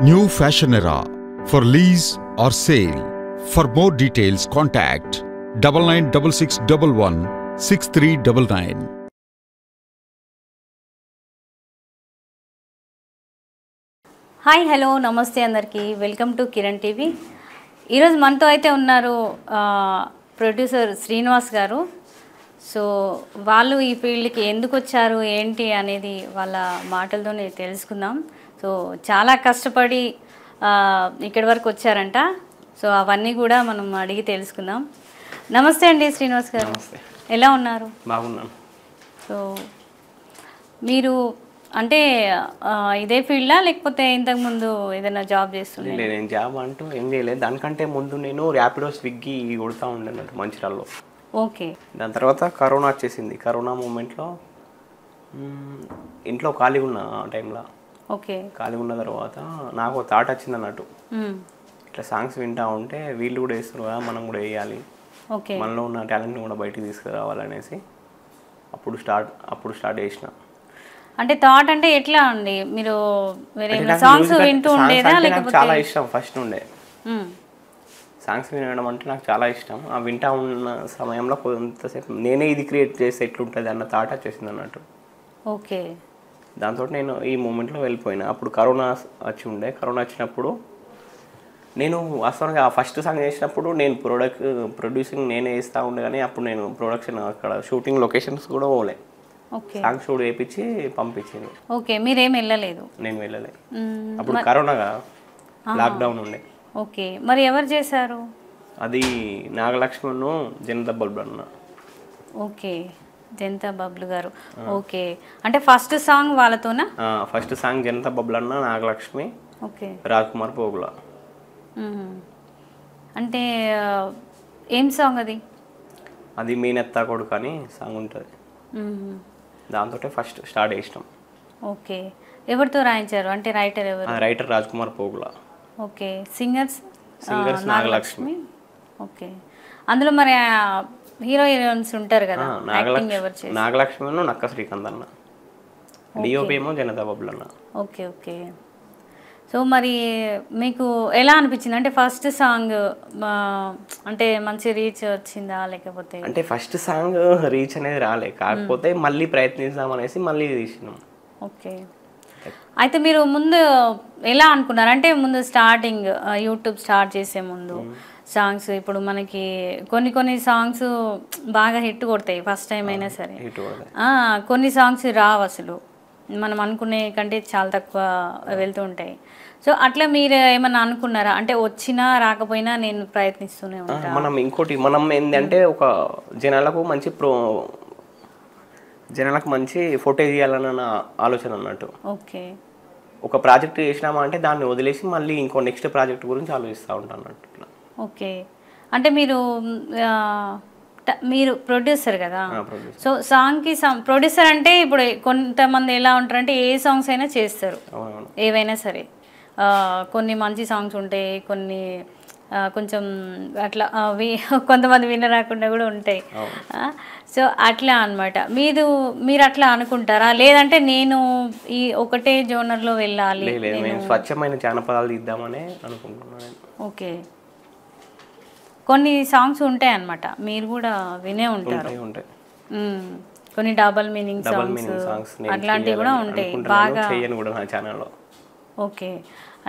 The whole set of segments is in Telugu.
New fashion era for lease or sale. For more details, contact 996611 6399. Hi hello నమస్తే అందరికీ వెల్కమ్ టు కిరణ్ టీవీ. ఈరోజు మనతో అయితే ఉన్నారు ప్రొడ్యూసర్ శ్రీనివాస్ గారు. సో వాళ్ళు ఈ ఫీల్డ్కి ఎందుకు వచ్చారు ఏంటి అనేది వాళ్ళ మాటలతోనే తెలుసుకుందాం. సో చాలా కష్టపడి ఇక్కడి వరకు వచ్చారంట. సో అవన్నీ కూడా మనం అడిగి తెలుసుకుందాం. నమస్తే అండి శ్రీనివాస్ గారు, ఎలా ఉన్నారు? బాగున్నాను. సో మీరు అంటే ఇదే ఫీల్డా లేకపోతే ఇంతకుముందు ఏదైనా జాబ్ చేస్తుండే? నేను జాబ్ అంటూ ఏం చేయలేదు. దానికంటే ముందు నేను ర్యాపిడో స్విగ్గీ కొడుతూ ఉండేనట్టు మంచిర్యాలలో. ఓకే. దాని తర్వాత కరోనా వచ్చేసింది. కరోనా మూమెంట్లో ఇంట్లో ఖాళీగా ఉన్న ఆ టైంలో. ఓకే. ఖాళీగా ఉన్న తర్వాత నాకు థాట్ వచ్చింది అన్నట్టు, ఇట్లా సాంగ్స్ వింటూ ఉంటే వీళ్ళు కూడా వేస్తున్నారు కదా, మనం కూడా వేయాలి, మనలో ఉన్న టాలెంట్ని కూడా బయటికి తీసుకురావాలనేసి అప్పుడు స్టార్ట్ చేసిన. అంటే థాట్ అంటే ఎట్లా అండి? మీరు వేరే సాంగ్స్ వింటూ ఉండేదా లేకపోతే? చాలా ఇష్టం ఫస్ట్ నుండే సాంగ్స్ వినడం అంటే నాకు చాలా ఇష్టం. ఆ వింటా ఉన్న సమయంలో కొంతసేపు నేనే ఇది క్రియేట్ చేస్తే ఎట్లుంటుంది అన్న థాట్ వచ్చేసింది అన్నట్టు. ఓకే. దాంతో నేను ఈ మూమెంట్లో వెళ్ళిపోయినా. అప్పుడు కరోనా కరోనా వచ్చినప్పుడు నేను వాస్తవంగా ఆ ఫస్ట్ సాంగ్ చేసినప్పుడు నేను ప్రొడ్యూసింగ్ నేనే చేస్తూ ఉండే, కానీ అప్పుడు నేను ప్రొడక్షన్ అక్కడ షూటింగ్ లొకేషన్స్ కూడా పోలే. సాంగ్ షూట్ వేయించి పంపించింది. ఓకే. మీరేం వెళ్ళలేదు? నేను వెళ్ళలేదు. అప్పుడు కరోనాగా లాక్డౌన్ ఉండే. ఓకే. మరి ఎవరు చేశారు అది? నాగలక్ష్మణ్, జనతా బబ్లు అన్న. ఓకే, జనతా బబ్లు గారు. ఓకే. అంటే ఫస్ట్ సాంగ్ వాళ్ళతోనా? ఫస్ట్ సాంగ్ జనతా బబ్లు అన్న, నాగలక్ష్మి, ఓకే, రాజ్ కుమార్ పోగుల. అంటే ఏం సాంగ్ అది? అది మీనెత్తా కొడుకు అని సాంగ్ ఉంటుంది. దాంతో ఫస్ట్ స్టార్ట్ చేసినాం. ఓకే. ఎవరితో రాయించారు? అంటే రైటర్ ఎవరు? రైటర్ రాజ్ కుమార్ పోగుల. ఓకే. సింగర్స్ నాగలక్ష్మి. ఓకే. అందులో మరి హీరోయిన్స్ ఉంటారు కదా, నాగలక్ష్మి, నక్క శ్రీకాంత్ అన్న, డిఓపి ఏమో జనతా బబ్లు అన్న. ఓకే. ఓకే. సో మరి మీకు ఎలా అనిపించింది? అంటే ఫస్ట్ సాంగ్ అంటే మంచి రీచ్ వచ్చిందా లేకపోతే? అంటే ఫస్ట్ సాంగ్ రీచ్ అనేది రాలే, కాకపోతే మళ్ళీ ప్రయత్నిద్దాం అనేసి మళ్ళీ తీసినాం. ఓకే. అయితే మీరు ముందు ఎలా అనుకున్నారు? అంటే ముందు స్టార్టింగ్ యూట్యూబ్ స్టార్ట్ చేసే ముందు సాంగ్స్, ఇప్పుడు మనకి కొన్ని సాంగ్స్ బాగా హిట్ కొడతాయి ఫస్ట్ టైం అయినా సరే, కొన్ని సాంగ్స్ రావు అసలు, మనం అనుకునే కంటే చాలా తక్కువ వెళ్తూ ఉంటాయి. సో అట్లా మీరు ఏమన్నా అనుకున్నారా? అంటే వచ్చినా రాకపోయినా నేను ప్రయత్నిస్తూనే ఉంటాను. మనం ఏంటంటే ఒక జనాలకు మంచి ఫోటేజ్ ఇవ్వాలన్న ఆలోచన అన్నట్టు. ఓకే. ఒక ప్రాజెక్ట్ చేసినామా అంటే దాన్ని వదిలేసి మళ్ళీ ఇంకో నెక్స్ట్ ప్రాజెక్ట్ గురించి ఆలోచిస్తూ ఉంటాను అన్నట్టు. ఓకే. అంటే మీరు ప్రొడ్యూసర్ కదా, సో సాంగ్కి ప్రొడ్యూసర్ అంటే ఇప్పుడు కొంతమంది ఎలా ఉంటారంటే ఏ సాంగ్స్ అయినా చేస్తారు, ఏవైనా సరే. కొన్ని మంచి సాంగ్స్ ఉంటాయి, కొన్ని కొంచెం అట్లా కొంతమంది వినరాకుండా కూడా ఉంటాయి. సో అట్లా అనమాట. మీరు అట్లా అనుకుంటారా? లేదంటే నేను ఈ ఒకటే జోనర్లో వెళ్ళాలి, స్వచ్ఛమైన జానపదాలు తీద్దామని అనుకుంటున్నాను. ఓకే. కొన్ని సాంగ్స్ ఉంటాయి అన్నమాట, మీరు కూడా వినే ఉంటారు. కొన్ని డబల్ మీనింగ్ సాంగ్స్ అట్లాంటివి కూడా ఉంటాయి బాగా. ఓకే.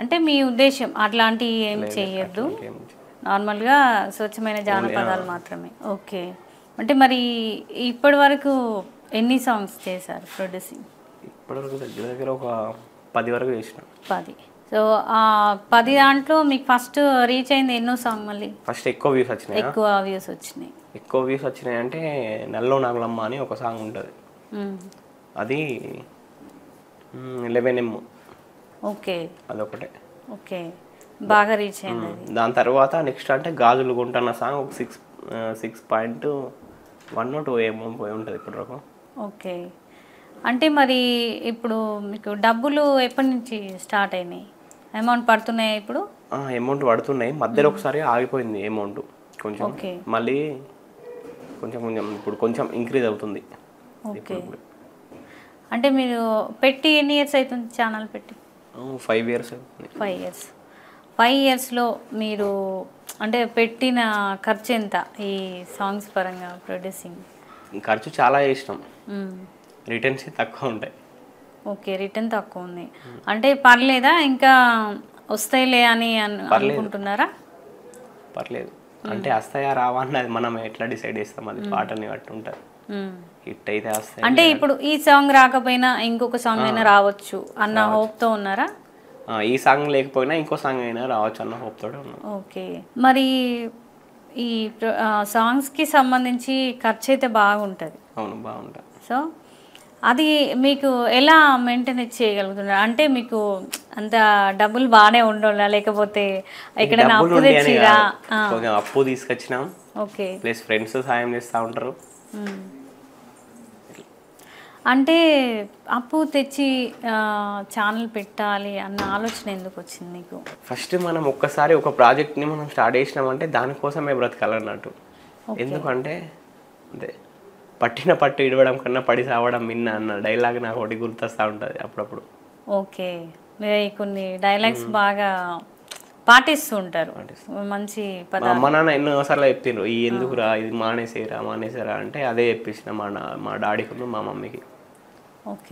అంటే మీ ఉద్దేశం అట్లాంటివి ఏం చేయొద్దు, నార్మల్గా స్వచ్ఛమైన జానపదాలు మాత్రమే. ఓకే. అంటే మరి ఇప్పటి వరకు ఎన్ని సాంగ్స్ చేశారు ప్రొడ్యూసింగ్? ఇప్పటివరకు దగ్గర ఒక 10 వరకు చేసిన. 10. సో 10 దాంట్లో మీకు ఫస్ట్ రీచ్ అయింది ఎన్నో సాంగ్? మళ్ళీ ఫస్ట్ ఎక్కువ వ్యూస్ వచ్చినాయి. ఎక్కువ వ్యూస్ వచ్చినాయి అంటే నల్లో నాగలమ్మ అని ఒక సాంగ్ ఉంటుంది, అది 11M. ఓకే. అదొకటే. ఓకే, బాగా రీచ్ అయింది. దాని తర్వాత నెక్స్ట్ అంటే గాజులు కొంటున్న సాంగ్ ఒక 6.1 ఏమో పోయి ఉంటుంది ఇప్పటివరకు. ఓకే. అంటే మరి ఇప్పుడు మీకు డబ్బులు ఎప్పటి నుంచి స్టార్ట్ అయినాయి? అమౌంట్ పడుతున్నాయా ఇప్పుడు? అమౌంట్ పడుతున్నాయి. మధ్యలో ఒకసారి ఆగిపోయింది అమౌంట్ కొంచెం, మళ్ళీ కొంచెం ఇప్పుడు కొంచెం ఇంక్రీజ్ అవుతుంది. ఓకే. అంటే మీరు పెట్టి ఎన్ని ఇయర్స్ అవుతుంది ఛానల్ పెట్టి? 5 years. 5 years. 5 yearsలో మీరు అంటే పెట్టిన ఖర్చు ఎంత ఈ సాంగ్స్ పరంగా ప్రొడ్యూసింగ్? ఖర్చు చాలా చేసినాం, రిటర్న్స్ తక్కువ ఉంటాయి. ఓకే, రిటర్న్ తక్కువ ఉంది అంటే పర్లేదా, ఇంకా వస్తాయిలే అని అనుకుంటున్నారా? పర్లేదు అంటే వస్తాయా రావా అన్నది మనం ఎట్లా డిసైడ్ చేస్తాం, అది పాటని బట్టి ఉంటుంది. హిట్ అయితే వస్తాయి. అంటే ఇప్పుడు ఈ సాంగ్ రాకపోయినా ఇంకొక సాంగ్ అయినా రావచ్చు అన్న హోప్తో ఉన్నారా? ఈ సాంగ్ లేకపోయినా ఇంకో సాంగ్ అయినా రావచ్చు అన్న హోప్ తోటే ఉన్నాం. ఓకే, మరి ఈ సాంగ్స్కి సంబంధించి ఖర్చు అయితే బాగుంటుంది. అవును, బాగుంటుంది. సో అది మీకు ఎలా మెయింటైన్ చేయగలుగుతున్నారు? అంటే మీకు అంత డబ్బులు బాగానే ఉండాలా, లేకపోతే ఎక్కడైనా అప్పు తెచ్చిరా? అప్పు తీసుకొచ్చినాం. ఓకే, ప్లస్ ఫ్రెండ్స్ సాయం చేస్తూ ఉంటారు. అంటే అప్పు తెచ్చి ఛానల్ పెట్టాలి అన్న ఆలోచన ఎందుకు వచ్చింది నీకు? ఫస్ట్ మనం ఒక్కసారి ఒక ప్రాజెక్ట్ని మనం స్టార్ట్ చేసినామంటే దానికోసమే బ్రతకాలన్నట్టు. ఎందుకంటే అదే పట్టిన పట్టు ఇడవడం కన్నా పడి సావడం మిన్న అన్న డైలాగ్ నాకు ఒకటి గుర్తొస్తూ ఉంటుంది అప్పుడప్పుడు. ఓకే, మీరు కొన్ని డైలాగ్స్ బాగా పాటిస్తూ ఉంటారు, మంచి పదాలు. అమ్మ నాన్న ఎన్నోసార్లు చెప్పిండ్రు, ఈ ఎందుకురా ఇది మానేసేరా అంటే అదే చెప్పేసిన మా డాడీకి మా మమ్మీకి.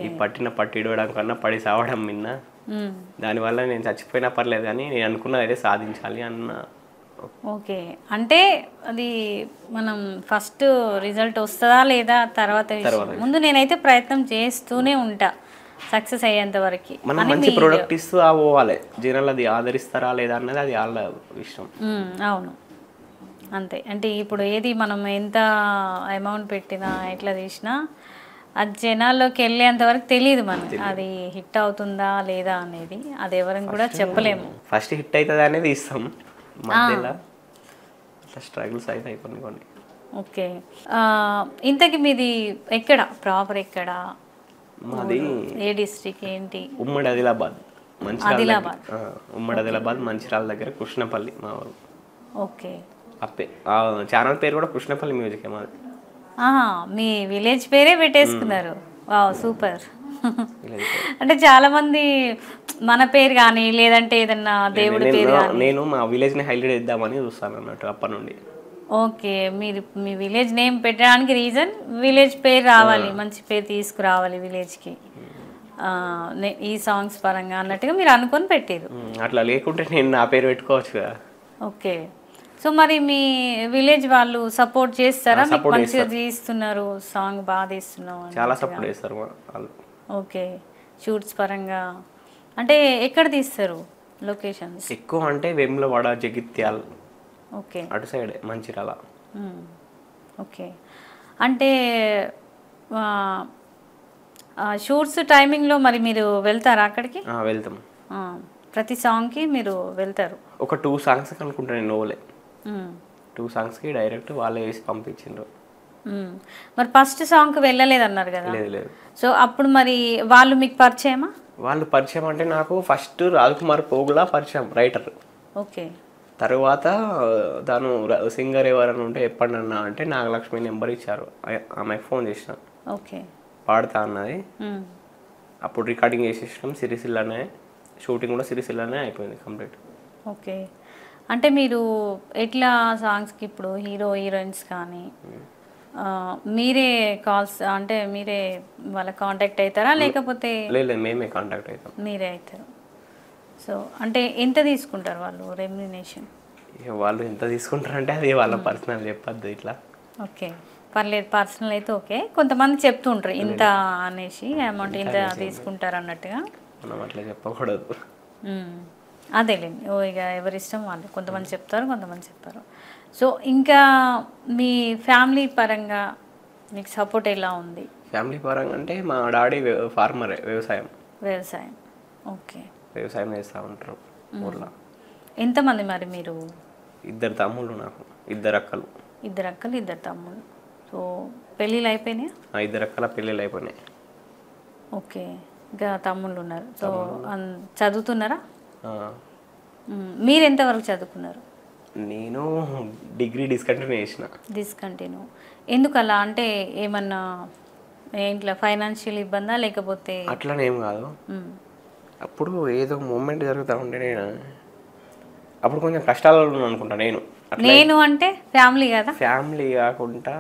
ఈ పట్టిన పట్టు ఇడవడం కన్నా పడి సావడం మిన్న, దానివల్ల నేను చచ్చిపోయినా పర్లేదు కానీ నేను అనుకున్నది అయితే సాధించాలి అన్న. ఓకే, అంటే అది మనం ఫస్ట్ రిజల్ట్ వస్తుందా లేదా తర్వాత ముందు నేనైతే ప్రయత్నం చేస్తూనే ఉంటా సక్సెస్ అయ్యేంత వరకు. మనం మంచి ప్రోడక్ట్ ఇస్తూ పోవాలి, జనాలు అది ఆదరిస్తారా లేదా అన్నది అది వాళ్ళ విషయం. అవును, అంతే. అంటే ఇప్పుడు ఏది మనం ఎంత అమౌంట్ పెట్టినా ఎట్లా తీసినా అది జనాల్లోకి వెళ్ళేంత వరకు తెలియదు మనకి అది హిట్ అవుతుందా లేదా అనేది. అది ఎవరిని కూడా చెప్పలేము. ఫస్ట్ హిట్ అవుతుంది అనేది ఇస్తాం, మధ్యలో అట్లా స్ట్రగుల్స్ అవుతాయి కొన్ని. ఓకే, ఇంతకి మీది ఎక్కడ ప్రాపర్ ఎక్కడ? మాది ఏ డిస్ట్రిక్ట్ ఏంటి? ఉమ్మడి ఆదిలాబాద్. ఉమ్మడి ఆదిలాబాద్ మంచిర్యాల దగ్గర కృష్ణపల్లి మా ఊరు. ఓకే, అప్పే ఛానల్ పేరు కూడా కృష్ణపల్లి మ్యూజిక్. మాది మీ విలేజ్ పేరే పెట్టేసుకున్నారు. Wow, super. అంటే చాలా మంది మన పేరు కానీ లేదంటే ఏదన్నా దేవుడి పేరు కానీ. నేను మా విలేజ్ ని హైలైట్ చేద్దామని చూస్తాను అన్నట్టు అప్పటి నుండి. ఓకే, మీరు మీ విలేజ్ నేమ్ పెట్టడానికి రీజన్ విలేజ్ పేరు రావాలి, మంచి పేరు తీసుకురావాలి విలేజ్కి ఈ సాంగ్స్ పరంగా అన్నట్టుగా మీరు అనుకొని పెట్టారు. అట్లా లేకుంటే నేను నా పేరు పెట్టుకోవచ్చు కదా. ఓకే, సో మరి మీ విలేజ్ వాళ్ళు సపోర్ట్ చేస్తారా? మీకు మంచిగా తీస్తున్నారు, సాంగ్ బాగా తీస్తున్నావు? చాలా సపోర్ట్ చేస్తారు వాళ్ళు. ఓకే, షూట్స్ పరంగా అంటే ఎక్కడ తీస్తారు లొకేషన్స్? ఎక్కువ అంటే వేములవాడ, జగిత్యాల, ఓకే, అటు సైడ్ మంచిర్యాల. ఓకే, అంటే షూట్స్ టైమింగ్లో మరి మీరు వెళ్తారా అక్కడికి? వెళ్తాం, ప్రతి సాంగ్కి మీరు వెళ్తారు? ఒక 2 songs అనుకుంటా నేను ఓలే. 2 songsకి డైరెక్ట్ వాళ్ళే వేసి పంపించిండ్రు. మరి ఫస్ట్ సాంగ్కి వెళ్ళలేదన్నారు కదా? లేదు. సో అప్పుడు మరి వాళ్ళు మీకు పరిచయమా? వాళ్ళు పరిచయం అంటే నాకు ఫస్ట్ రాజ్కుమార్ పోగులా పరిచయం, రైటర్. ఓకే, తర్వాత తను సింగర్ ఎవరైనా ఉంటే చెప్పండి అన్న అంటే నాగలక్ష్మి నెంబర్ ఇచ్చారు, ఆమెకు ఫోన్ చేసిన. ఓకే, పాడతా అన్నది. అప్పుడు రికార్డింగ్ చేసేసినాం సిరిసిల్లనే, షూటింగ్ కూడా సిరిసిల్లనే అయిపోయింది కంప్లీట్. ఓకే, అంటే మీరు ఎట్లా సాంగ్స్కి ఇప్పుడు హీరోయిన్స్ కానీ మీరే కాల్స్ అంటే మీరే వాళ్ళ కాంటాక్ట్ అవుతారా లేకపోతే? లేదు, మేమే కాంటాక్ట్ అవుతాం. మీరే అవుతారు. సో అంటే ఎంత తీసుకుంటారు వాళ్ళు రెమ్యునరేషన్? వాళ్ళు ఎంత తీసుకుంటారంటే అది వాళ్ళ పర్సనల్ చెప్పద్దు ఇట్లా. ఓకే, పర్లేదు, పర్సనల్ అయితే ఓకే. కొంతమంది చెప్తుంటారు ఇంత అనేసి అమౌంట్ ఇంత తీసుకుంటారు అన్నట్టుగా. మనం అట్లా చెప్పకూడదు. అదేలేండి, ఇక ఎవరిష్టం వాళ్ళు. కొంతమంది చెప్తారు, కొంతమంది చెప్పారు. సో ఇంకా మీ ఫ్యామిలీ పరంగా మీకు సపోర్ట్ ఎలా ఉంది? ఫ్యామిలీ పరంగా అంటే మా డాడీ ఫార్మరే, వ్యవసాయం. ఓకే, వ్యవసాయం చేస్తూ ఉంటారు ఊర్లో. ఎంతమంది మరి మీరు? 2 తమ్ముళ్ళు, నాకు 2 అక్కలు. 2 అక్కలు, 2 తమ్ముళ్ళు. సో పెళ్ళిళ్ళు అయిపోయినాయా? 2 అక్కల పెళ్ళిళ్ళు అయిపోయినాయి. ఓకే, ఇంకా తమ్ముళ్ళు ఉన్నారు. సో చదువుతున్నారా? మీరు ఎంతవరకు చదువుకున్నారు? నేను డిగ్రీ డిస్కంటిన్యూ చేసిన. ఎందుకు అలా? అంటే ఏమన్నా ఇంట్లో ఫైనాన్షియల్ ఇబ్బందా లేకపోతే? అట్లనేం కాదు, అప్పుడు ఏదో మూమెంట్ జరుగుతూ ఉంటే నేను అప్పుడు కొంచెం కష్టాలలో ఉన్నాను అనుకుంటా నేను. నేను అంటే ఫ్యామిలీ కదా, ఫ్యామిలీ కాకుండా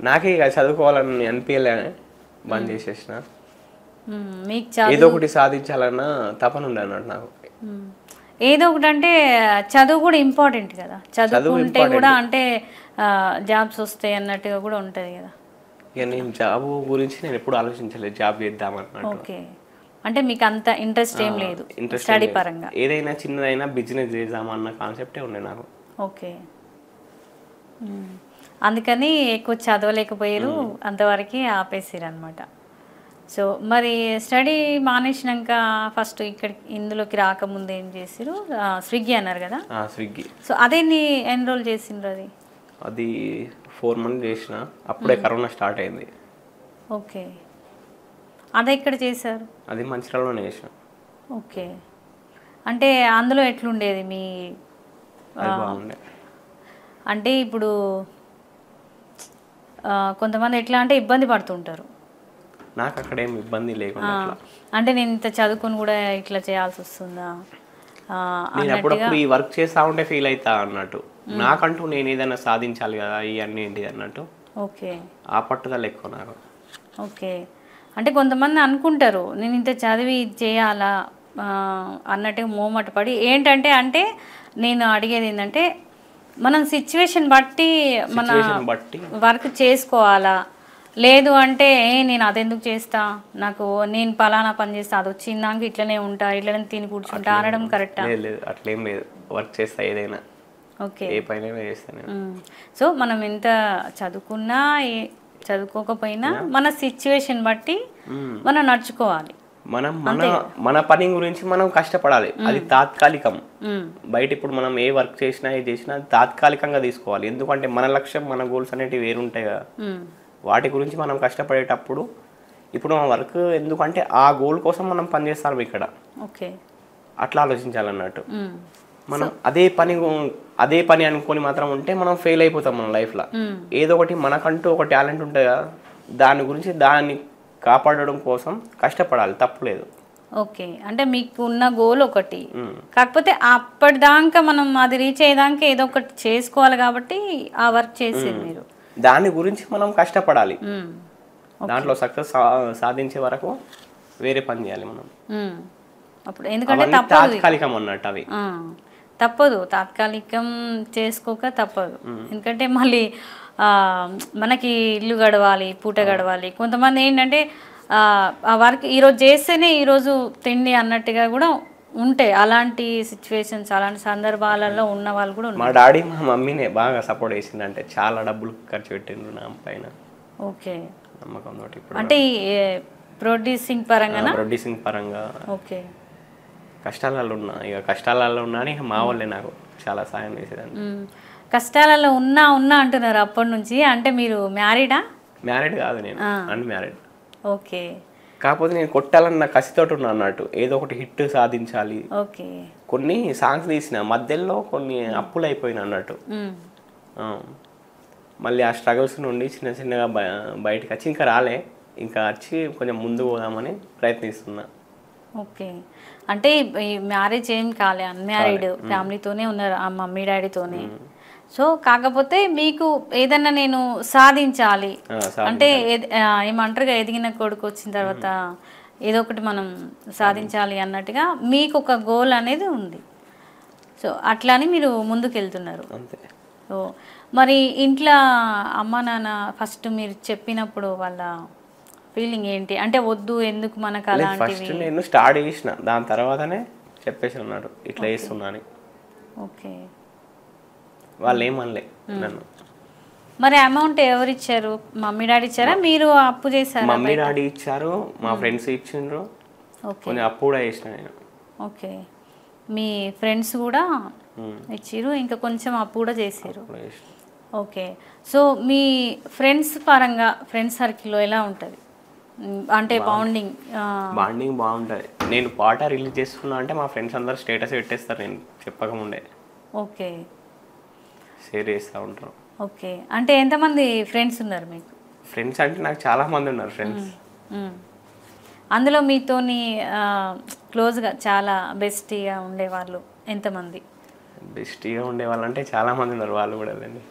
నాకే ఇక చదువుకోవాలని అనిపించలే, బంద్ చేసేసిన. మీకు ఏదో ఒకటి సాధించాలన్న తపన ఉండే అన్నట్టు నాకు. ఏదో ఒకటి అంటే చదువు కూడా ఇంపార్టెంట్ కదా, చదువుకుంటే కూడా అంటే జాబ్స్ వస్తాయి అన్నట్టుగా కూడా ఉంటుంది కదా. ఇక నేను జాబ్ గురించి నేను ఎప్పుడు ఆలోచించలేదు, జాబ్ చేద్దామన్నట్టు. ఓకే, అంటే మీకు అంత ఇంట్రెస్ట్ ఏం లేదు స్టడీ పరంగా? ఏదైనా చిన్నదైనా బిజినెస్ చేద్దామన్న కాన్సెప్టే ఉండే నాకు. ఓకే, అందుకని ఎక్కువ చదవలేకపోయారు, అంతవరకు ఆపేసారు అనమాట. సో మరి స్టడీ మానేసినాక ఫస్ట్ ఇక్కడికి ఇందులోకి రాకముందు ఏం చేసారు? స్విగ్గీ అన్నారు కదా. స్విగ్గీ. సో అదేని ఎన్రోల్ చేసిండ్రు? అది 4 months చేసిన, అప్పుడే కరోనా స్టార్ట్ అయింది. ఓకే, అది ఎక్కడ చేశారు? అది మంచిర్యాలలోనే చేసిన. ఓకే, అంటే అందులో ఎట్లుండేది మీ? బాగుండే. అంటే ఇప్పుడు కొంతమంది ఎట్లా అంటే ఇబ్బంది పడుతుంటారు. నాకు అక్కడ ఏం ఇబ్బంది లేకుండా. అంటే నేను ఇంత చదువుకొని కూడా ఇట్లా చేయాల్సి వస్తుందా? నేను అప్పుడప్పుడు ఈ వర్క్ చేస్తా ఉంటే ఫీల్ అవుతా అన్నట్టు, నాకంటూ నేను ఏదైనా సాధించాలి కదా ఇవన్నీ ఏంటిది అన్నట్టు. ఓకే, ఆ పట్టుదల ఎక్కువ నాకు. ఓకే, అంటే కొంతమంది అనుకుంటారు నేను ఇంత చదివి చేయాలా అన్నట్టుగా మోమట పడి ఏంటంటే, అంటే నేను అడిగేది ఏంటంటే మనం సిచ్యువేషన్ బట్టి మన వర్క్ చేసుకోవాలా, లేదు అంటే నేను అదెందుకు చేస్తా, నాకు నేను పలానా పని చేస్తా, అది వచ్చిందాక ఇట్లనే ఉంటా, ఇట్లనే తిని కూర్చుంటా అనడం కరెక్టా? లేదు, అట్లేం లేదు, వర్క్ చేస్తా ఏదైనా. ఓకే, ఏ పైన చేస్తాను. సో మనం ఎంత చదువుకున్నా చదువుకోకపోయినా మన సిచ్యువేషన్ బట్టి మనం నడుచుకోవాలి. మనం మన పని గురించి మనం కష్టపడాలి, అది తాత్కాలికం. బయట ఇప్పుడు మనం ఏ వర్క్ చేసినా ఏ చేసినా తాత్కాలికంగా తీసుకోవాలి, ఎందుకంటే మన లక్ష్యం మన గోల్స్ అనేటివి వేరుంటాయి కదా. వాటి గురించి మనం కష్టపడేటప్పుడు ఇప్పుడు మన వర్క్ ఎందుకంటే ఆ గోల్ కోసం మనం పనిచేస్తాం ఇక్కడ. ఓకే, అట్లా ఆలోచించాలన్నట్టు. మనం అదే పని అనుకొని మాత్రం ఉంటే మనం ఫెయిల్ అయిపోతాం మన లైఫ్లో. ఏదో ఒకటి మనకంటూ ఒక టాలెంట్ ఉంటుంది కదా, దాన్ని కాపాడడం కోసం కష్టపడాలి, తప్పులేదు. ఓకే, అంటే మీకు ఉన్న గోల్ ఒకటి, కాకపోతే అప్పటిదాకా మనం అది రీచ్ అయ్యేదాకా ఏదో ఒకటి చేసుకోవాలి కాబట్టి ఆ వర్క్ చేసేది మీరు. దాని గురించి మనం కష్టపడాలి, దాంట్లో సక్సెస్ సాధించే వరకు వేరే పని చేయాలి మనం. అప్పుడు ఎందుకంటే తాత్కాలికం అన్నట్టు అవి తప్పదు, తాత్కాలికం చేసుకోక తప్పదు. ఎందుకంటే మళ్ళీ మనకి ఇల్లు గడవాలి, పూట గడవాలి. కొంతమంది ఏంటంటే ఆ వర్క్ ఈరోజు చేస్తేనే ఈరోజు తిండి అన్నట్టుగా కూడా ఉంటాయి. అలాంటి సిచ్యువేషన్స్, అలాంటి సందర్భాలలో ఉన్న వాళ్ళు కూడా ఉన్నారు. మా డాడీ మా మమ్మీనే బాగా సపోర్ట్ చేసిందంటే, చాలా డబ్బులు ఖర్చు పెట్టిండ్రు నా పైన. ఓకే, నమ్మకం తోటి. అంటే ప్రొడ్యూసింగ్ పరంగా ఓకే, కష్టాలలో ఉన్నా అని మా వాళ్ళే నాకు చాలా సాయం చేసేదాన్ని. కష్టాలలో ఉన్నా అంటున్నారు అప్పటి నుంచి. అంటే మీరు మ్యారీడా? మ్యారీడ్ కాదు, నేను అన్మ్యారీడ్. ఓకే, కాకపోతే నేను కొట్టాలన్న కసితోటి ఉన్నా అన్నట్టు, ఏదో ఒకటి హిట్ సాధించాలి. ఓకే, కొన్ని సాంగ్స్ తీసిన మధ్యలో కొన్ని అప్పులు అయిపోయినా అన్నట్టు. మళ్ళీ ఆ స్ట్రగుల్స్ నుండి చిన్నగా బయటకు వచ్చి ఇంకా వచ్చి కొంచెం ముందు పోదామని ప్రయత్నిస్తున్నా. ఓకే, అంటే ఈ మ్యారేజ్ ఏం కాలే, అన్మ్యారీడ్ ఫ్యామిలీతోనే ఉన్నారు, ఆ మమ్మీ డాడీతోనే. సో కాకపోతే మీకు ఏదన్నా నేను సాధించాలి అంటే ఏమంటారుగా, ఎదిగిన కొడుకు వచ్చిన తర్వాత ఏదో ఒకటి మనం సాధించాలి అన్నట్టుగా మీకు ఒక గోల్ అనేది ఉంది. సో అట్లానే మీరు ముందుకు వెళ్తున్నారు. సో మరి ఇంట్లో అమ్మ నాన్న ఫస్ట్ మీరు చెప్పినప్పుడు వాళ్ళ ఫీలింగ్ ఏంటి? అంటే వద్దు, ఎందుకు మనకు అలాంటివి? ఫస్ట్ నేను స్టార్ట్ చేసిన, దాని తర్వాతనే చెప్పేసి ఉన్నారు ఇట్లా చేస్తున్నా అని. ఓకే, వాళ్ళు ఏమనలే నన్ను. మరి అమౌంట్ ఎవరు ఇచ్చారు? మమ్మీ డాడీ ఇచ్చారా, మీరు అప్పు చేశారా? మమ్మీ డాడీ ఇచ్చారు, మా ఫ్రెండ్స్ ఇచ్చిండ్రు, కొంచెం అప్పు కూడా చేసిన నేను. ఓకే, మీ ఫ్రెండ్స్ కూడా ఇచ్చిరు, ఇంకా కొంచెం అప్పు కూడా చేసారు. ఓకే, సో మీ ఫ్రెండ్స్ పరంగా ఫ్రెండ్స్ సర్కిల్లో ఎలా ఉంటుంది? అంటే బాండింగ్ బాగుంటుంది. నేను పాట రిలీజ్ చేస్తున్నా అంటే మా ఫ్రెండ్స్ అందరు స్టేటస్ పెట్టేస్తారు, నేను చెప్పకముందే. ఓకే, షేర్ చేస్తూ ఉంటారు. ఓకే, అంటే ఎంతమంది ఫ్రెండ్స్ ఉన్నారు మీకు? ఫ్రెండ్స్ అంటే నాకు చాలా మంది ఉన్నారు ఫ్రెండ్స్. అందులో మీతోని క్లోజ్గా చాలా బెస్టీగా ఉండేవాళ్ళు ఎంతమంది? బెస్ట్గా ఉండేవాళ్ళంటే చాలామంది ఉన్నారు, వాళ్ళు కూడా లేండి.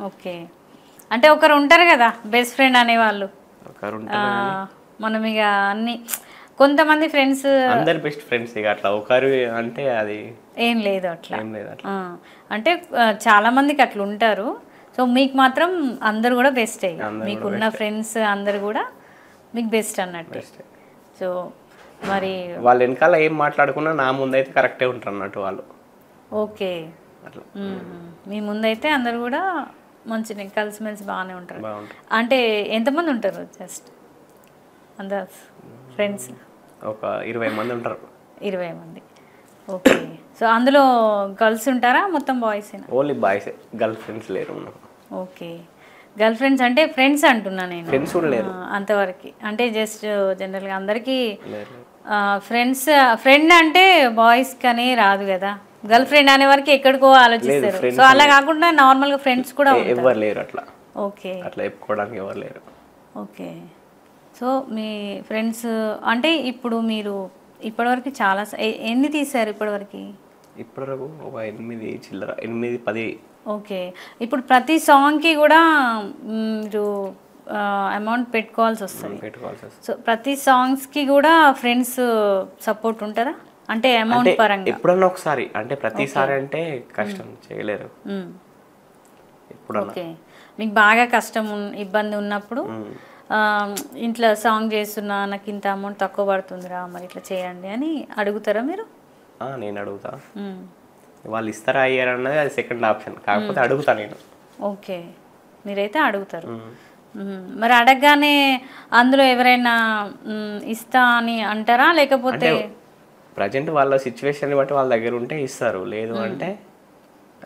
ఓకే, అంటే ఒకరు ఉంటారు కదా బెస్ట్ ఫ్రెండ్ అనేవాళ్ళు. ఒకరు ఆ, ఉంటారు కానీ మనం ఇక అన్ని కొంతమంది ఫ్రెండ్స్ అందరు బెస్ట్ ఫ్రెండ్స్ ఇక అట్లా ఒకరు అంటే అది ఏం లేదు అట్లా. ఏం లేదు అట్లా. అంటే చాలా మందికి అట్లా ఉంటారు. సో మీకు మాత్రం అందరు కూడా బెస్ట్ అయ్యి అందరూ మీకున్న ఫ్రెండ్స్ అందరు కూడా మీకు బెస్ట్ అన్నట్టు. బెస్ట్. సో మరి వాళ్ళ వెనకాల ఏం మాట్లాడుకున్నా నా ముందైతే కరెక్టే ఉంటారు అన్నట్టు వాళ్ళు. ఓకే, అట్లా మీ ముందైతే అందరు కూడా మంచిగా కలిసిమెలిసి బాగానే ఉంటారు. బాగుంటుంది. అంటే ఎంతమంది ఉంటారు జస్ట్ అందరు ఫ్రెండ్స్? ఒక 20 మంది ఉంటారు. 20 మంది. ఓకే, సో అందులో గర్ల్స్ ఉంటారా మొత్తం boys? Only boys, girl friends లేరు నాకు. ఓకే, గర్ల్ ఫ్రెండ్స్ అంటే ఫ్రెండ్స్ అంటున్నా నేను. ఫ్రెండ్స్ కూడా లేరు అంతవరకు అంటే జస్ట్ జనరల్గా అందరికీ లేరు. ఫ్రెండ్స్. ఫ్రెండ్ అంటే బాయ్స్ కానీ రాదు కదా, గర్ల్ ఫ్రెండ్ అనే వరకు ఎక్కడికో ఆలోచిస్తారు. సో అలా కాకుండా నార్మల్గా ఫ్రెండ్స్ కూడా ఎవరు లేరు అట్లా. ఓకే, అట్లా చెప్పుకోవడానికి ఎవరు లేరు. ఓకే. సో మీ ఫ్రెండ్స్ అంటే ఇప్పుడు మీరు ఇప్పటివరకు చాలా ఎన్ని తీశారు ఇప్పటివరకు? ఇప్పటివరకు ఒక 8 చిల్లర 8-10. ఓకే, ఇప్పుడు ప్రతి సాంగ్కి కూడా మీరు అమౌంట్ పెట్టుకోవాల్సి వస్తుంది. పెట్టుకోవాల్సి వస్తుంది. సో ప్రతి సాంగ్స్కి కూడా ఫ్రెండ్స్ సపోర్ట్ ఉంటుందా అంటే అమౌంట్ పరంగా? ఎప్పుడన్నా ఒకసారి, అంటే ప్రతిసారి అంటే కష్టం చేయలేరు. ఎప్పుడన్నా ఓకే, మీకు బాగా కష్టం ఇబ్బంది ఉన్నప్పుడు ఇంట్లో సాంగ్ చేస్తున్నా నాకు ఇంత అమౌంట్ తక్కువ పడుతుందిరా మరి ఇట్లా చేయండి అని అడుగుతారా మీరు? నేను అడుగుతా. వాళ్ళు ఇస్తారా అయ్యారు అన్నది అది సెకండ్ ఆప్షన్, కాకపోతే అడుగుతా నేను. ఓకే, మీరైతే అడుగుతారు. మరి అడగగానే అందులో ఎవరైనా ఇస్తా అని అంటారా లేకపోతే? ప్రజెంట్ వాళ్ళ సిచ్యువేషన్ బట్టి వాళ్ళ దగ్గర ఉంటే ఇస్తారు, లేదు అంటే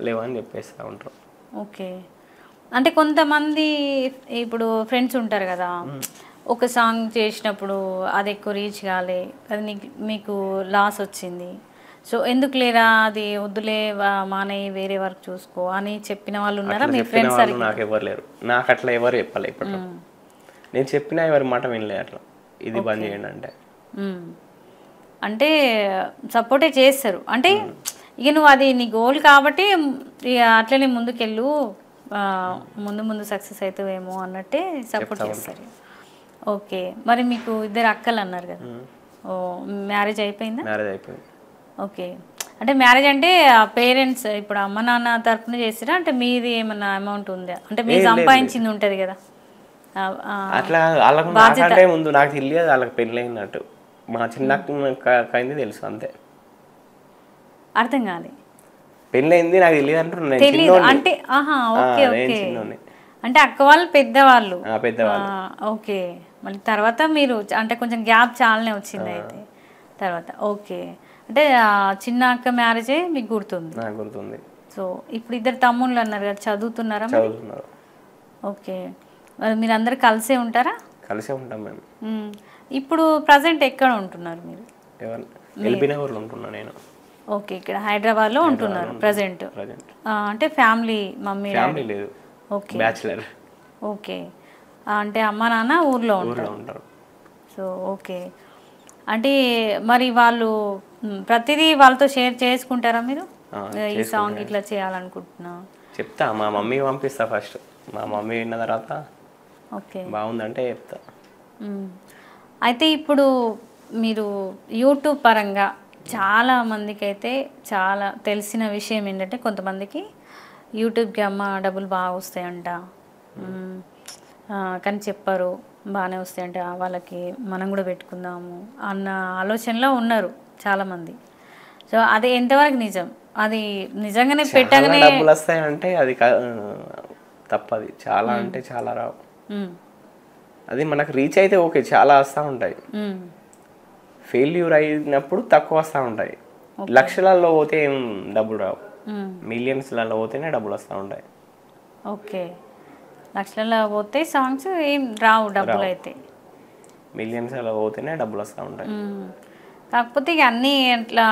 లేవని చెప్పేస్తూ ఉంటారు. ఓకే, అంటే కొంతమంది ఇప్పుడు ఫ్రెండ్స్ ఉంటారు కదా, ఒక సాంగ్ చేసినప్పుడు అది ఎక్కువ రీచ్ కాలే, అది మీకు లాస్ వచ్చింది, సో ఎందుకు లేరా అది వద్దులే మానేయి వేరే వర్క్ చూసుకో అని చెప్పిన వాళ్ళు ఉన్నారా మీ ఫ్రెండ్స్? నాకు ఎవరు లేరు, నాకు అట్లా ఎవరు చెప్పాలి. ఇప్పుడు నేను చెప్పినా ఎవరి మాట వినలే అట్లా ఇది బంద్ చేయండి అంటే. అంటే సపోర్టే చేస్తారు, అంటే ఇక నువ్వు అది నీ గోల్ కాబట్టి ఇక అట్లనే ముందుకెళ్ళు, ముందు సక్సెస్ అవుతావేమో అన్నట్టే సపోర్ట్ చేస్తారు. ఓకే, మరి మీకు 2 అక్కలు అన్నారు కదా, మ్యారేజ్ అయిపోయిందా? మ్యారేజ్ అయిపోయింది. ఓకే, అంటే మ్యారేజ్ అంటే పేరెంట్స్ ఇప్పుడు అమ్మ నాన్న తరఫున చేసిరా అంటే మీది ఏమన్నా అమౌంట్ ఉందా? అంటే మీరు సంపాదించింది ఉంటుంది కదా అట్లా. వాళ్ళకు నాకంటే ముందు నాకు తెలియదు వాళ్ళకి పెళ్ళి అయినట్టు, మా చిన్నకైంది తెలుసు అంతే. అర్థం కాలే, పెళ్ళి అయింది నాకు తెలియదు అంటున్నా. తెలీదు అంటే ఓకే ఓకే, అంటే అక్క వాళ్ళు పెద్దవాళ్ళు. ఓకే, మళ్ళీ తర్వాత మీరు అంటే కొంచెం గ్యాప్ చాలానే వచ్చింది అయితే తర్వాత. ఓకే, అంటే చిన్న అక్క మ్యారేజే మీకు గుర్తుంది? గుర్తుంది. సో ఇప్పుడు 2 తమ్ముళ్ళు అన్నారు కదా, చదువుతున్నారా? చదువుతున్నారు. ఓకే, మరి మీరు అందరు కలిసే ఉంటారా? కలిసే ఉంటాం మేము. ఇప్పుడు ప్రజెంట్ ఎక్కడ ఉంటున్నారు మీరు? ఎల్బీ నగర్లో ఉంటున్నా నేను. ఓకే, ఇక్కడ హైదరాబాద్లో ఉంటున్నారు ప్రజెంట్. అంటే ఫ్యామిలీ మమ్మీ ఫ్యామిలీ లేదు, ఓకే బ్యాచిలర్. ఓకే, అంటే అమ్మ నాన్న ఊర్లో ఉంటారు. సో ఓకే, అంటే మరి వాళ్ళు ప్రతిదీ వాళ్ళతో షేర్ చేసుకుంటారా మీరు? ఈ సాంగ్ ఇట్లా చేయాలనుకుంటున్నా చెప్తా, మా మమ్మీ పంపిస్తా ఫస్ట్, మా మమ్మీ విన్న తర్వాత ఓకే బాగుందంటే చెప్తా. అయితే ఇప్పుడు మీరు యూట్యూబ్ పరంగా చాలా మందికి అయితే చాలా తెలిసిన విషయం ఏంటంటే, కొంతమందికి యూట్యూబ్కి అమ్మ డబ్బులు బాగా వస్తాయంట కానీ చెప్పరు, బాగానే వస్తాయంట వాళ్ళకి, మనం కూడా పెట్టుకుందాము అన్న ఆలోచనలో ఉన్నారు చాలామంది. సో అది ఎంతవరకు నిజం? అది నిజంగానే పెట్టగానే డబ్బులు వస్తాయంటే అది తప్పది, చాలా అంటే చాలా రావు. అది మనకు రీచ్ అయితే ఓకే, చాలా వస్తూ ఉంటాయి. ఫెయిల్యూర్ అయినప్పుడు తక్కువ వస్తూ ఉంటాయి. లక్షలలో పోతే ఏం డబ్బులు రావు, మిలియన్స్లలో పోతేనే డబ్బులు వస్తూ ఉంటాయి. ఓకే, లక్షలలో పోతే సాంగ్స్ ఏం రావు డబ్బులు, అయితే మిలియన్స్లో పోతేనే డబ్బులు వస్తూ ఉంటాయి. కాకపోతే ఇక అన్నీ అట్లా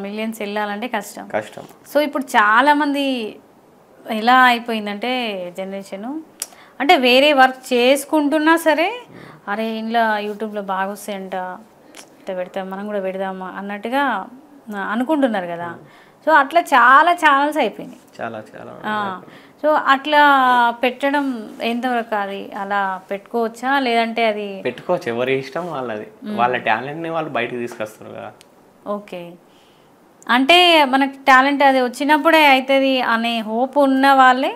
మిలియన్స్ వెళ్ళాలంటే కష్టం. కష్టం. సో ఇప్పుడు చాలామంది ఎలా అయిపోయిందంటే జనరేషను, అంటే వేరే వర్క్ చేసుకుంటున్నా సరే అరే ఇంట్లో యూట్యూబ్లో బాగా వస్తాయంట పెడతా మనం కూడా పెడదామా అన్నట్టుగా అనుకుంటున్నారు కదా. సో అట్లా చాలా ఛానల్స్ అయిపోయినాయి. చాలా చాలా సో అట్లా పెట్టడం ఎంతవరకు అది అలా పెట్టుకోవచ్చా, లేదంటే అది పెట్టుకోవచ్చు, ఎవరి ఇష్టం వాళ్ళది. వాళ్ళ టాలెంట్ని వాళ్ళు బయటకు తీసుకొస్తారు కదా. ఓకే, అంటే మనకి టాలెంట్ అది వచ్చినప్పుడే అవుతుంది అనే హోప్ ఉన్న వాళ్ళే,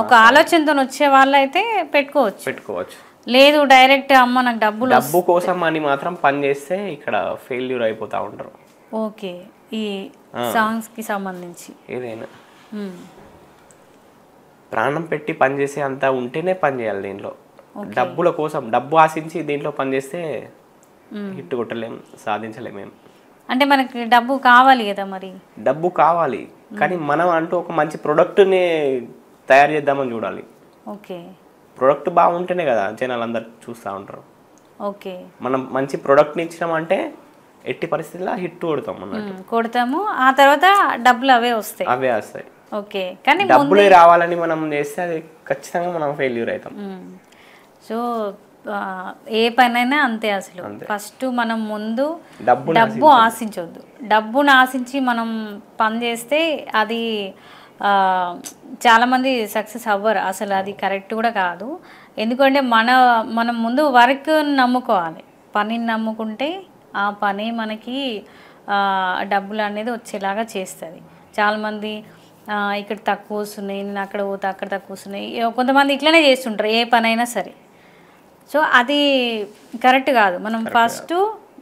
ఒక ఆలోచనతో వచ్చే వాళ్ళు అయితే పెట్టుకోవచ్చు. లేదు డైరెక్ట్ అమ్మ నాకు డబ్బు కోసం అని మాత్రం పని చేస్తే ఇక్కడ ఫెయిల్యూర్ అయిపోతూ ఉంటారు. ఓకే, ఈ సాంగ్స్కి సంబంధించి ఏదైనా ప్రాణం పెట్టి పని చేసే అంత ఉంటేనే పని చేయాలి దీంట్లో. డబ్బుల కోసం డబ్బు ఆశించి దీంట్లో పని చేస్తే హిట్ కొట్టలేం, సాధించలేమేం. అంటే మనకి డబ్బు కావాలి కదా, మరి డబ్బు కావాలి కానీ మనం అంటూ ఒక మంచి ప్రోడక్ట్ని తయారు చేద్దామని చూడాలి. ఓకే, ప్రోడక్ట్ బాగుంటేనే కదా జనాలు అందరు చూస్తూ ఉంటారు. ఓకే, మనం మంచి ప్రోడక్ట్ని ఇచ్చినామంటే ఎట్టి పరిస్థితుల్లో హిట్ కొడతాము, ఆ తర్వాత డబ్బులు అవే వస్తాయి. ఓకే, కానీ డబ్బులే రావాలని మనం చేస్తే అది ఖచ్చితంగా మనం ఫెయిల్యూర్ అవుతాం. సో ఏ పనైనా అంతే, అసలు ఫస్ట్ మనం ముందు డబ్బు ఆశించవద్దు. డబ్బును ఆశించి మనం పని చేస్తే అది చాలామంది సక్సెస్ అవ్వరు, అసలు అది కరెక్ట్ కూడా కాదు. ఎందుకంటే మనం ముందు వర్క్ నమ్ముకోవాలి, పనిని నమ్ముకుంటే ఆ పని మనకి డబ్బులు అనేది వచ్చేలాగా చేస్తుంది. చాలామంది ఇక్కడ తక్కువ వస్తున్నాయి, నేను అక్కడ పోతే అక్కడ తక్కువ వస్తున్నాయి, కొంతమంది ఇట్లనే చేస్తుంటారు ఏ పని అయినా సరే. సో అది కరెక్ట్ కాదు. మనం ఫస్ట్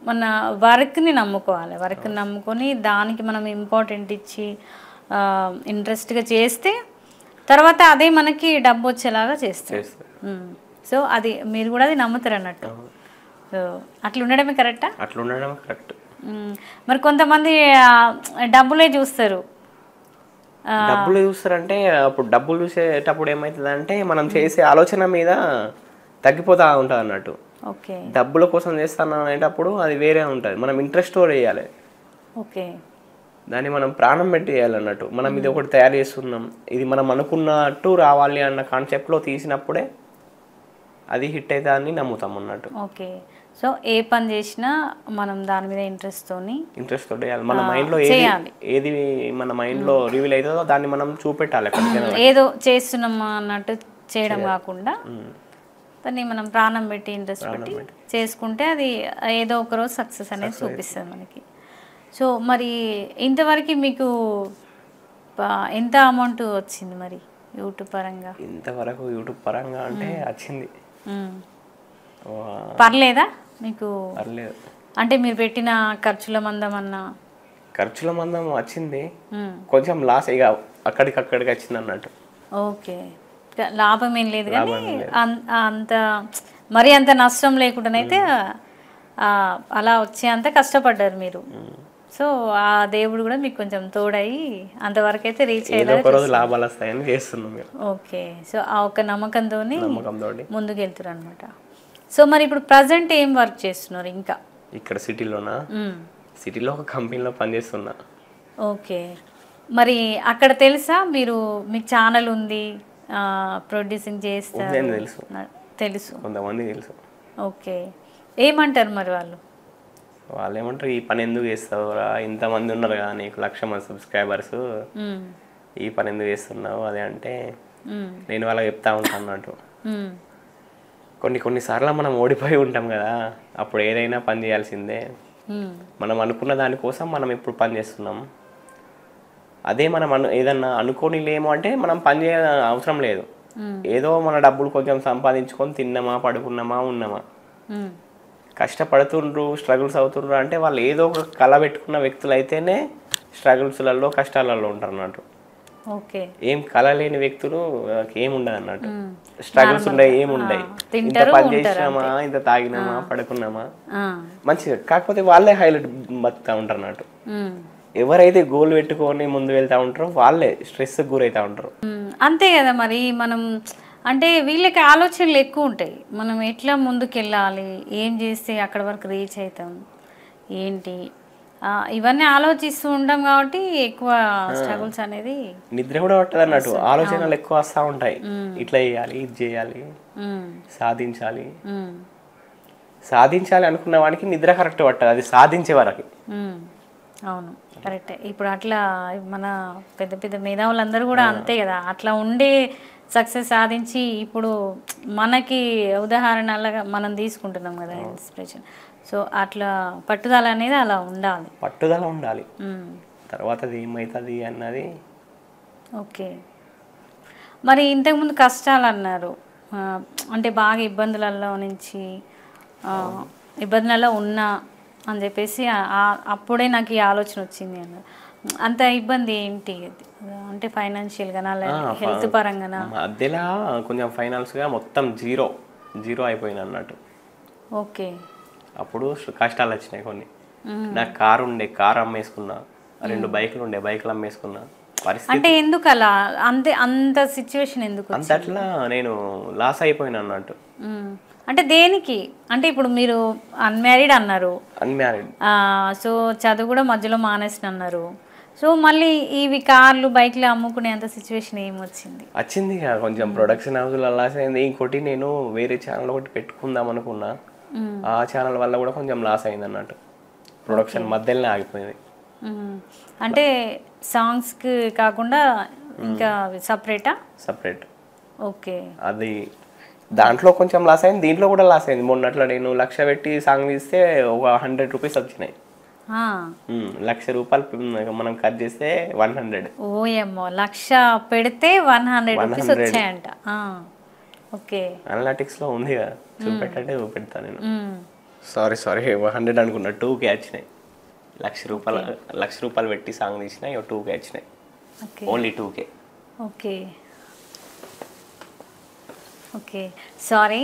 మన వర్క్ని నమ్ముకోవాలి, వర్క్ని నమ్ముకొని దానికి మనం ఇంపార్టెంట్ ఇచ్చి ఇంట్రెస్ట్గా చేస్తే తర్వాత అదే మనకి డబ్బు వచ్చేలాగా చేస్తుంది. సో అది మీరు కూడా అది నమ్ముతారు అన్నట్టు. సో అట్లా ఉండడమే కరెక్టా? అట్లా ఉండడమే కరెక్ట్. మరి కొంతమంది డబ్బులే చూస్తారు. డబ్బులు చూస్తారంటే అప్పుడు డబ్బులు చూసేటప్పుడు ఏమవుతుందంటే మనం చేసే ఆలోచన మీద తగ్గిపోతూ ఉంటుంది అన్నట్టు. ఓకే, డబ్బుల కోసం చేస్తాను అనేటప్పుడు అది వేరే ఉంటుంది, మనం ఇంట్రెస్ట్ కూడా వేయాలి. ఓకే, దాన్ని మనం ప్రాణం పెట్టి చేయాలన్నట్టు. మనం ఇది ఒకటి తయారు చేస్తున్నాం, ఇది మనం అనుకున్నట్టు రావాలి అన్న కాన్సెప్ట్లో తీసినప్పుడే అది హిట్ అవుతుంది అని నమ్ముతాం అన్నట్టు. ఓకే, సో ఏ పని చేసినా మనం దాని మీద ఇంట్రెస్ట్ తోటి చేయాలి. మన మైండ్లో ఏది మన మైండ్లో రివీల్ అవుతుందో దాన్ని మనం చూపెట్టాలి. ఏదో చేస్తున్నాం అన్నట్టు చేయడం కాకుండా దాన్ని మనం ప్రాణం పెట్టి ఇంట్రెస్ట్ పెట్టి చేసుకుంటే అది ఏదో ఒకరోజు సక్సెస్ అనేది చూపిస్తుంది మనకి. సో మరి ఇంతవరకు మీకు ఎంత అమౌంట్ వచ్చింది మరి యూట్యూబ్ పరంగా? ఇంతవరకు యూట్యూబ్ పరంగా అంటే వచ్చింది, పర్లేదా మీకు? పర్లేదు, అంటే మీరు పెట్టిన ఖర్చుల మందం వచ్చింది, కొంచెం లాస్ ఇక అక్కడికి వచ్చింది అన్నట్టు. ఓకే, లాభం ఏం లేదు కానీ అంత మరి అంత నష్టం లేకుండానైతే అలా వచ్చే అంత కష్టపడ్డారు మీరు. సో ఆ దేవుడు కూడా మీకు కొంచెం తోడయి అంతవరకు అయితే రీచ్ అయ్యేది, లాభాలు వస్తాయని చేస్తున్నాం. ఓకే, సో ఆ ఒక నమ్మకంతో ముందుకు వెళ్తారు అనమాట. సో మరి ఇప్పుడు ప్రజెంట్ ఏం వర్క్ చేస్తున్నారు? ఇంకా ఇక్కడ సిటీలో ఒక కంపెనీలో పనిచేస్తున్నా. ఓకే, మరి అక్కడ తెలుసా మీకు ఛానల్ ఉంది, ప్రొడ్యూసింగ్ చేస్తారు? తెలుసు, కొంతమంది తెలుసు. ఓకే, ఏమంటారు మరి వాళ్ళు ఏమంటారు, ఈ పని ఎందుకు చేస్తావురా, ఇంతమంది ఉన్నారు కదా నీకు 1,00,000 మంది సబ్స్క్రైబర్స్, ఈ పని ఎందుకు చేస్తున్నావు అదే అంటే నేను వాళ్ళకి చెప్తా ఉంటాను అన్నట్టు. కొన్నిసార్లు మనం ఓడిపోయి ఉంటాం కదా, అప్పుడు ఏదైనా పని చేయాల్సిందే. మనం అనుకున్న దానికోసం మనం ఇప్పుడు పని చేస్తున్నాం. అదే మనం ఏదన్నా అనుకోని లేము అంటే మనం పని చేయ అవసరం లేదు. ఏదో మన డబ్బులు కొంచెం సంపాదించుకొని తిన్నామా, పడుకున్నామా, ఉన్నామా, కష్టపడుతుండ్రు, స్ట్రగుల్స్ అవుతుండ్రు అంటే వాళ్ళు ఏదో ఒక కళ పెట్టుకున్న వ్యక్తులు అయితేనే స్ట్రగుల్స్లలో, కష్టాలలో ఉంటారు అన్నట్టు. ఏం కళ లేని వ్యక్తులు ఏముండదు అన్నట్టు, స్ట్రగుల్స్ ఉండే ఏముండయి. ఇంత పని చేసినామా, ఇంత తాగినామా, పడుకున్నామా, మంచిగా. కాకపోతే వాళ్ళే హైలైట్ బతుకుతా ఉంటారు అన్నట్టు. ఎవరైతే గోల్ పెట్టుకొని ముందు వెళ్తా ఉంటారో వాళ్ళే స్ట్రెస్ గురవుతూ ఉంటారు. అంతే కదా, మరి మనం అంటే వీళ్ళకి ఆలోచనలు ఎక్కువ ఉంటాయి. మనం ఎట్లా ముందుకెళ్ళాలి, ఏం చేస్తే అక్కడ వరకు రీచ్ అవుతాం ఏంటి, ఇవన్నీ ఆలోచిస్తూ ఉంటాం కాబట్టి ఎక్కువ స్ట్రగుల్స్ అనేది. నిద్ర కూడా పట్టదు అన్నట్టు, ఆలోచనలు ఎక్కువ వస్తూ ఉంటాయి. ఇట్లా చేయాలి, ఇది చేయాలి, సాధించాలి. సాధించాలి అనుకున్న వాడికి నిద్ర కరెక్ట్ పట్టదు, అది సాధించే వరకు. అవును, కరెక్టే. ఇప్పుడు అట్లా మన పెద్ద పెద్ద మేధావులందరూ కూడా అంతే కదా, అట్లా ఉండే సక్సెస్ సాధించి ఇప్పుడు మనకి ఉదాహరణలుగా మనం తీసుకుంటున్నాం కదా ఇన్స్పిరేషన్. సో అట్లా పట్టుదల అనేది అలా ఉండాలి, పట్టుదల ఉండాలి. తర్వాత అది ఏమవుతుంది అన్నది. ఓకే. మరి ఇంతకుముందు కష్టాలు అన్నారు, అంటే బాగా ఇబ్బందులలో నుంచి ఇబ్బందులలో ఉన్నా అని చెప్పేసి అప్పుడే నాకు ఈ ఆలోచన వచ్చింది అన్నారు. అంత ఇబ్బంది ఏంటి అంటే ఫైనాన్షియల్గా, హెల్త్ పరంగా? మధ్యలో కొంచెం ఫైనాన్స్గా మొత్తం జీరో అయిపోయింది అన్నట్టు. ఓకే. అప్పుడు కష్టాలు వచ్చినాయి కొన్ని. నాకు కారు అమ్మేసుకున్నా, 2 బైకులు ఉండే, బైకులు అమ్మేసుకున్నా. అంటే ఎందుకు అలా, అంత సిచ్యువేషన్ ఎందుకు అంతట్లా నేను లాస్ అయిపోయినా అన్నట్టు. అంటే దేనికి? అంటే ఇప్పుడు మీరు అన్మ్యారీడ్ అన్నారు, సో చదువు కూడా మధ్యలో మానేసిన అన్నారు. సో మళ్ళీ ఇవి కార్లు బైక్లు అమ్ముకునే అంత సిచ్యువేషన్ వచ్చింది కొంచెం ప్రొడక్షన్ హౌస్లో లాస్ అయింది. ఇంకోటి నేను వేరే ఛానల్ ఒకటి పెట్టుకుందాం అనుకున్నా, ఆ ఛానల్ వల్ల కూడా కొంచెం లాస్ అయింది అన్నట్టు. ప్రొడక్షన్ మధ్యలోనే ఆగిపోయింది. అంటే సాంగ్స్కి కాకుండా ఇంకా సపరేట్. ఓకే. అది దాంట్లో కొంచెం లాస్ అయింది, దీంట్లో కూడా లాస్ అయింది. మొన్నట్లో నేను 1,00,000 పెట్టి సాంగ్ తీస్తే ఒక 100 రూపీస్ వచ్చినాయి. 1,00,000 రూపాయలు మనం కట్ చేస్తే 100. ఓయమ్మో, 1,00,000 పెడితే 100 రూపీస్ వచ్చాయంట. ఓకే. అనలిటిక్స్లో ఉంది కదా, చూపెట్టంటే చూపెడతా నేను. సారీ 100 అనుకున్నా, 2K వచ్చినాయి. 1,00,000 రూపాయలు పెట్టి సాంగ్ తీసినా 2K వచ్చినాయి, ఓన్లీ 2K. ఓకే. సారీ,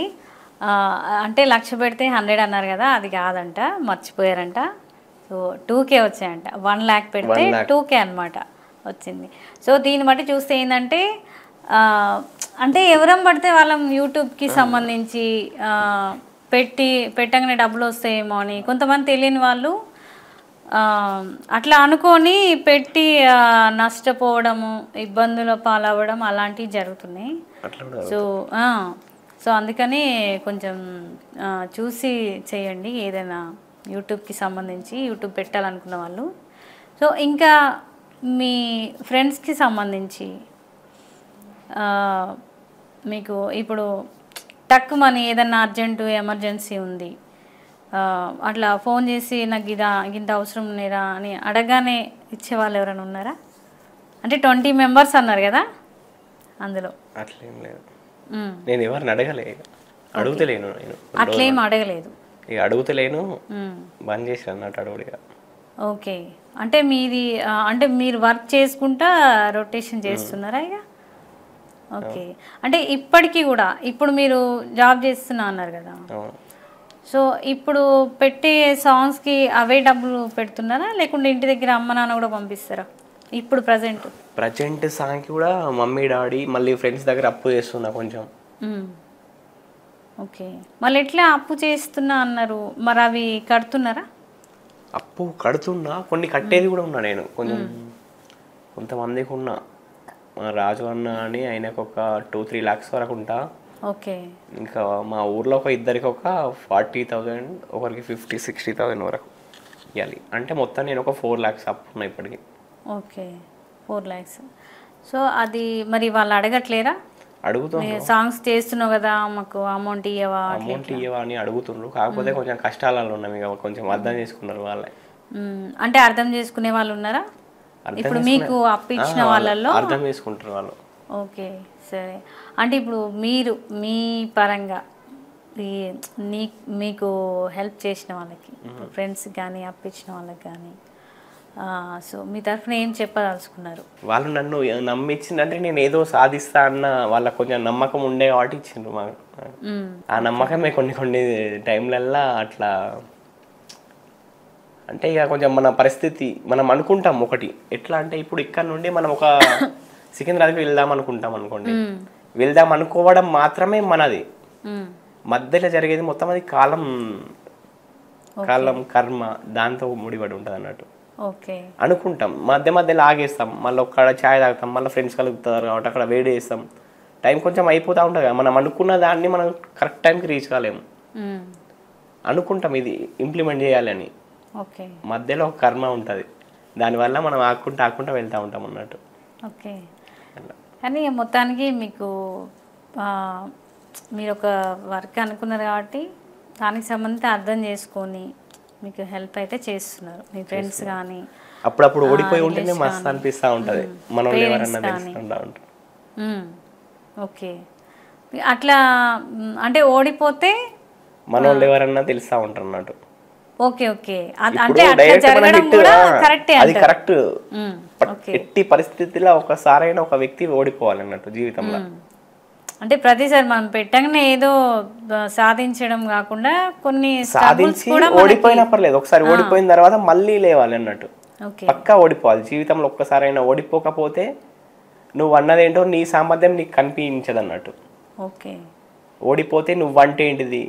అంటే 1,00,000 పెడితే 100 అన్నారు కదా, అది కాదంట, మర్చిపోయారంట. సో 2K వచ్చాయంట. 1,00,000 పెడితే 2K అనమాట వచ్చింది. సో దీన్ని బట్టి చూస్తే ఏంటంటే, అంటే ఎవరం పడితే వాళ్ళం యూట్యూబ్కి సంబంధించి పెట్టగానే డబ్బులు వస్తాయేమో అని కొంతమంది తెలియని వాళ్ళు అట్లా అనుకొని పెట్టి నష్టపోవడము, ఇబ్బందుల పాలవ్వడం అలాంటివి జరుగుతున్నాయి. సో అందుకని కొంచెం చూసి చేయండి ఏదైనా యూట్యూబ్కి సంబంధించి, యూట్యూబ్ పెట్టాలనుకున్న వాళ్ళు. సో ఇంకా మీ ఫ్రెండ్స్కి సంబంధించి మీకు ఇప్పుడు టక్కుమని ఏదన్నా అర్జెంటు ఎమర్జెన్సీ ఉంది, అట్లా ఫోన్ చేసి నాకు ఇంత అవసరం ఉన్నారా అని అడగానే ఇచ్చేవాళ్ళు ఎవరైనా ఉన్నారా? అంటే 20 మెంబర్స్ అన్నారు కదా, అందులో అట్లేం లేదు. నేను ఎవరిని అడుగుతలేను, నేను అట్లేం అడగలేదు, ఇక అడుగుతలేను, బంద్ చేసి అన్నట్టు అడుగుడిగా. ఓకే. అంటే మీది అంటే మీరు వర్క్ చేసుకుంటా రొటేషన్ చేస్తున్నారా ఇక? ఓకే. అంటే ఇప్పటికీ కూడా ఇప్పుడు మీరు జాబ్ చేస్తున్నా అన్నారు కదా, సో ఇప్పుడు పెట్టే సాంగ్స్కి అవే డబ్బులు పెడుతున్నారా, లేకుంటే ఇంటి దగ్గర అమ్మ నాన్న కూడా పంపిస్తారా? ఇప్పుడు ప్రజెంట్ సాంగ్కి కూడా మమ్మీ డాడీ మళ్ళీ ఫ్రెండ్స్ దగ్గర అప్పు చేస్తున్నా కొంచెం. ఓకే. మళ్ళీ ఎట్లా అప్పు చేస్తున్నా అన్నారు, మరి అవి కడుతున్నారా? అప్పు కడుతున్నా, కొన్ని కట్టేది కూడా ఉన్నా నేను, కొంతమందికి ఉన్నా. రాజు అన్న అని ఆయనకు ఒక 2-3 lakhs వరకు ఉంటా. ఓకే. ఇంకా మా ఊర్లో ఇద్దరికి ఒక 40,000, ఒకరికి 50-60,000 వరకు ఇవ్వాలి. అంటే మొత్తం నేను ఒక 4 lakhs అప్పు ఉన్నా ఇప్పటికి. Okay, 4 lakhs. సో అది మరి వాళ్ళు అడగట్లేరా? అడుగుతున్నారు, సాంగ్స్ చేస్తున్నావు కదా మాకు అమౌంట్ ఇవ్వవా అని అడుగుతున్నారు. కాకపోతే కొంచెం కష్టాలలో ఉన్నాం, ఇక కొంచెం అర్థం చేసుకున్నారు వాళ్ళే. అంటే అర్థం చేసుకునే వాళ్ళు ఉన్నారా ఇప్పుడు మీకు అప్పు ఇచ్చిన వాళ్ళల్లో? అర్థం చేసుకుంటారు వాళ్ళు. ఓకే, సరే. అంటే ఇప్పుడు మీరు మీ పరంగా మీకు హెల్ప్ చేసిన వాళ్ళకి, ఫ్రెండ్స్ కానీ అప్పు ఇచ్చిన వాళ్ళకి కానీ, సో మీ తరఫున ఏం చెప్పదలుచుకున్నారు? వాళ్ళు నన్ను నమ్మించిందంటే నేను ఏదో సాధిస్తా అన్న వాళ్ళకి కొంచెం నమ్మకం ఉండే కాబట్టి ఇచ్చిండ్రు మాకు. ఆ నమ్మకమే కొన్ని టైంలల్లా అట్లా, అంటే ఇక కొంచెం మన పరిస్థితి మనం అనుకుంటాం ఒకటి, ఎట్లా అంటే ఇప్పుడు ఇక్కడ నుండి మనం ఒక సికింద్రాబాద్కి వెళ్దాం అనుకుంటాం అనుకోండి, వెళ్దాం అనుకోవడం మాత్రమే మనది, మధ్యలో జరిగేది మొత్తం అది కాలం కర్మ దాంతో ముడిపడి ఉంటుంది అన్నట్టు. అనుకుంటాం, మధ్యలో ఆగేస్తాం, మళ్ళీ ఒక్కడ ఛాయ్ తాగుతాం, మళ్ళీ ఫ్రెండ్స్ కలుగుతారు కాబట్టి అక్కడ వేడి చేస్తాం, టైం కొంచెం అయిపోతూ ఉంటుంది కదా. మనం అనుకున్న దాన్ని మనం కరెక్ట్ టైంకి రీచ్ కాలేము. అనుకుంటాం ఇది ఇంప్లిమెంట్ చేయాలని, ఓకే మధ్యలో ఒక కర్మ ఉంటుంది, దానివల్ల మనం ఆకుంటా వెళ్తూ ఉంటాం అన్నట్టు. ఓకే. కానీ మొత్తానికి మీకు మీరు ఒక వర్క్ అనుకున్నారు కాబట్టి దానికి సంబంధించి అర్థం చేసుకొని మీకు హెల్ప్ అయితే చేస్తున్నారు మీ ఫ్రెండ్స్ కానీ. అప్పుడప్పుడు ఓడిపోయి ఉంటేనే మస్తు అనిపిస్తూ ఉంటుంది, మనం ఎవరన్నా తెలుసుకుంటా ఉంటాం. ఓకే, అట్లా అంటే ఓడిపోతే మనోళ్ళు ఎవరన్నా తెలుస్తూ ఉంటారు అన్నట్టు. ఓకే ఓకే, అంటే అట్లా జరగడం కూడా కరెక్టే, అది కరెక్ట్. ఎట్టి పరిస్థితిలో ఒకసారైనా ఒక వ్యక్తి ఓడిపోవాలి అన్నట్టు జీవితంలో. అంటే ప్రతిసారి మనం పెట్టగానే ఏదో సాధించడం కాకుండా కొన్ని సాధించి ఓడిపోయినా పర్లేదు, ఒకసారి ఓడిపోయిన తర్వాత మళ్ళీ లేవాలి అన్నట్టు. పక్కా ఓడిపోవాలి జీవితంలో. ఒక్కసారైనా ఓడిపోకపోతే నువ్వు అన్నదేంటో నీ సామర్థ్యం నీకు కనిపించదు అన్నట్టు. ఓకే, ఓడిపోతే నువ్వంటే ఏంటిది,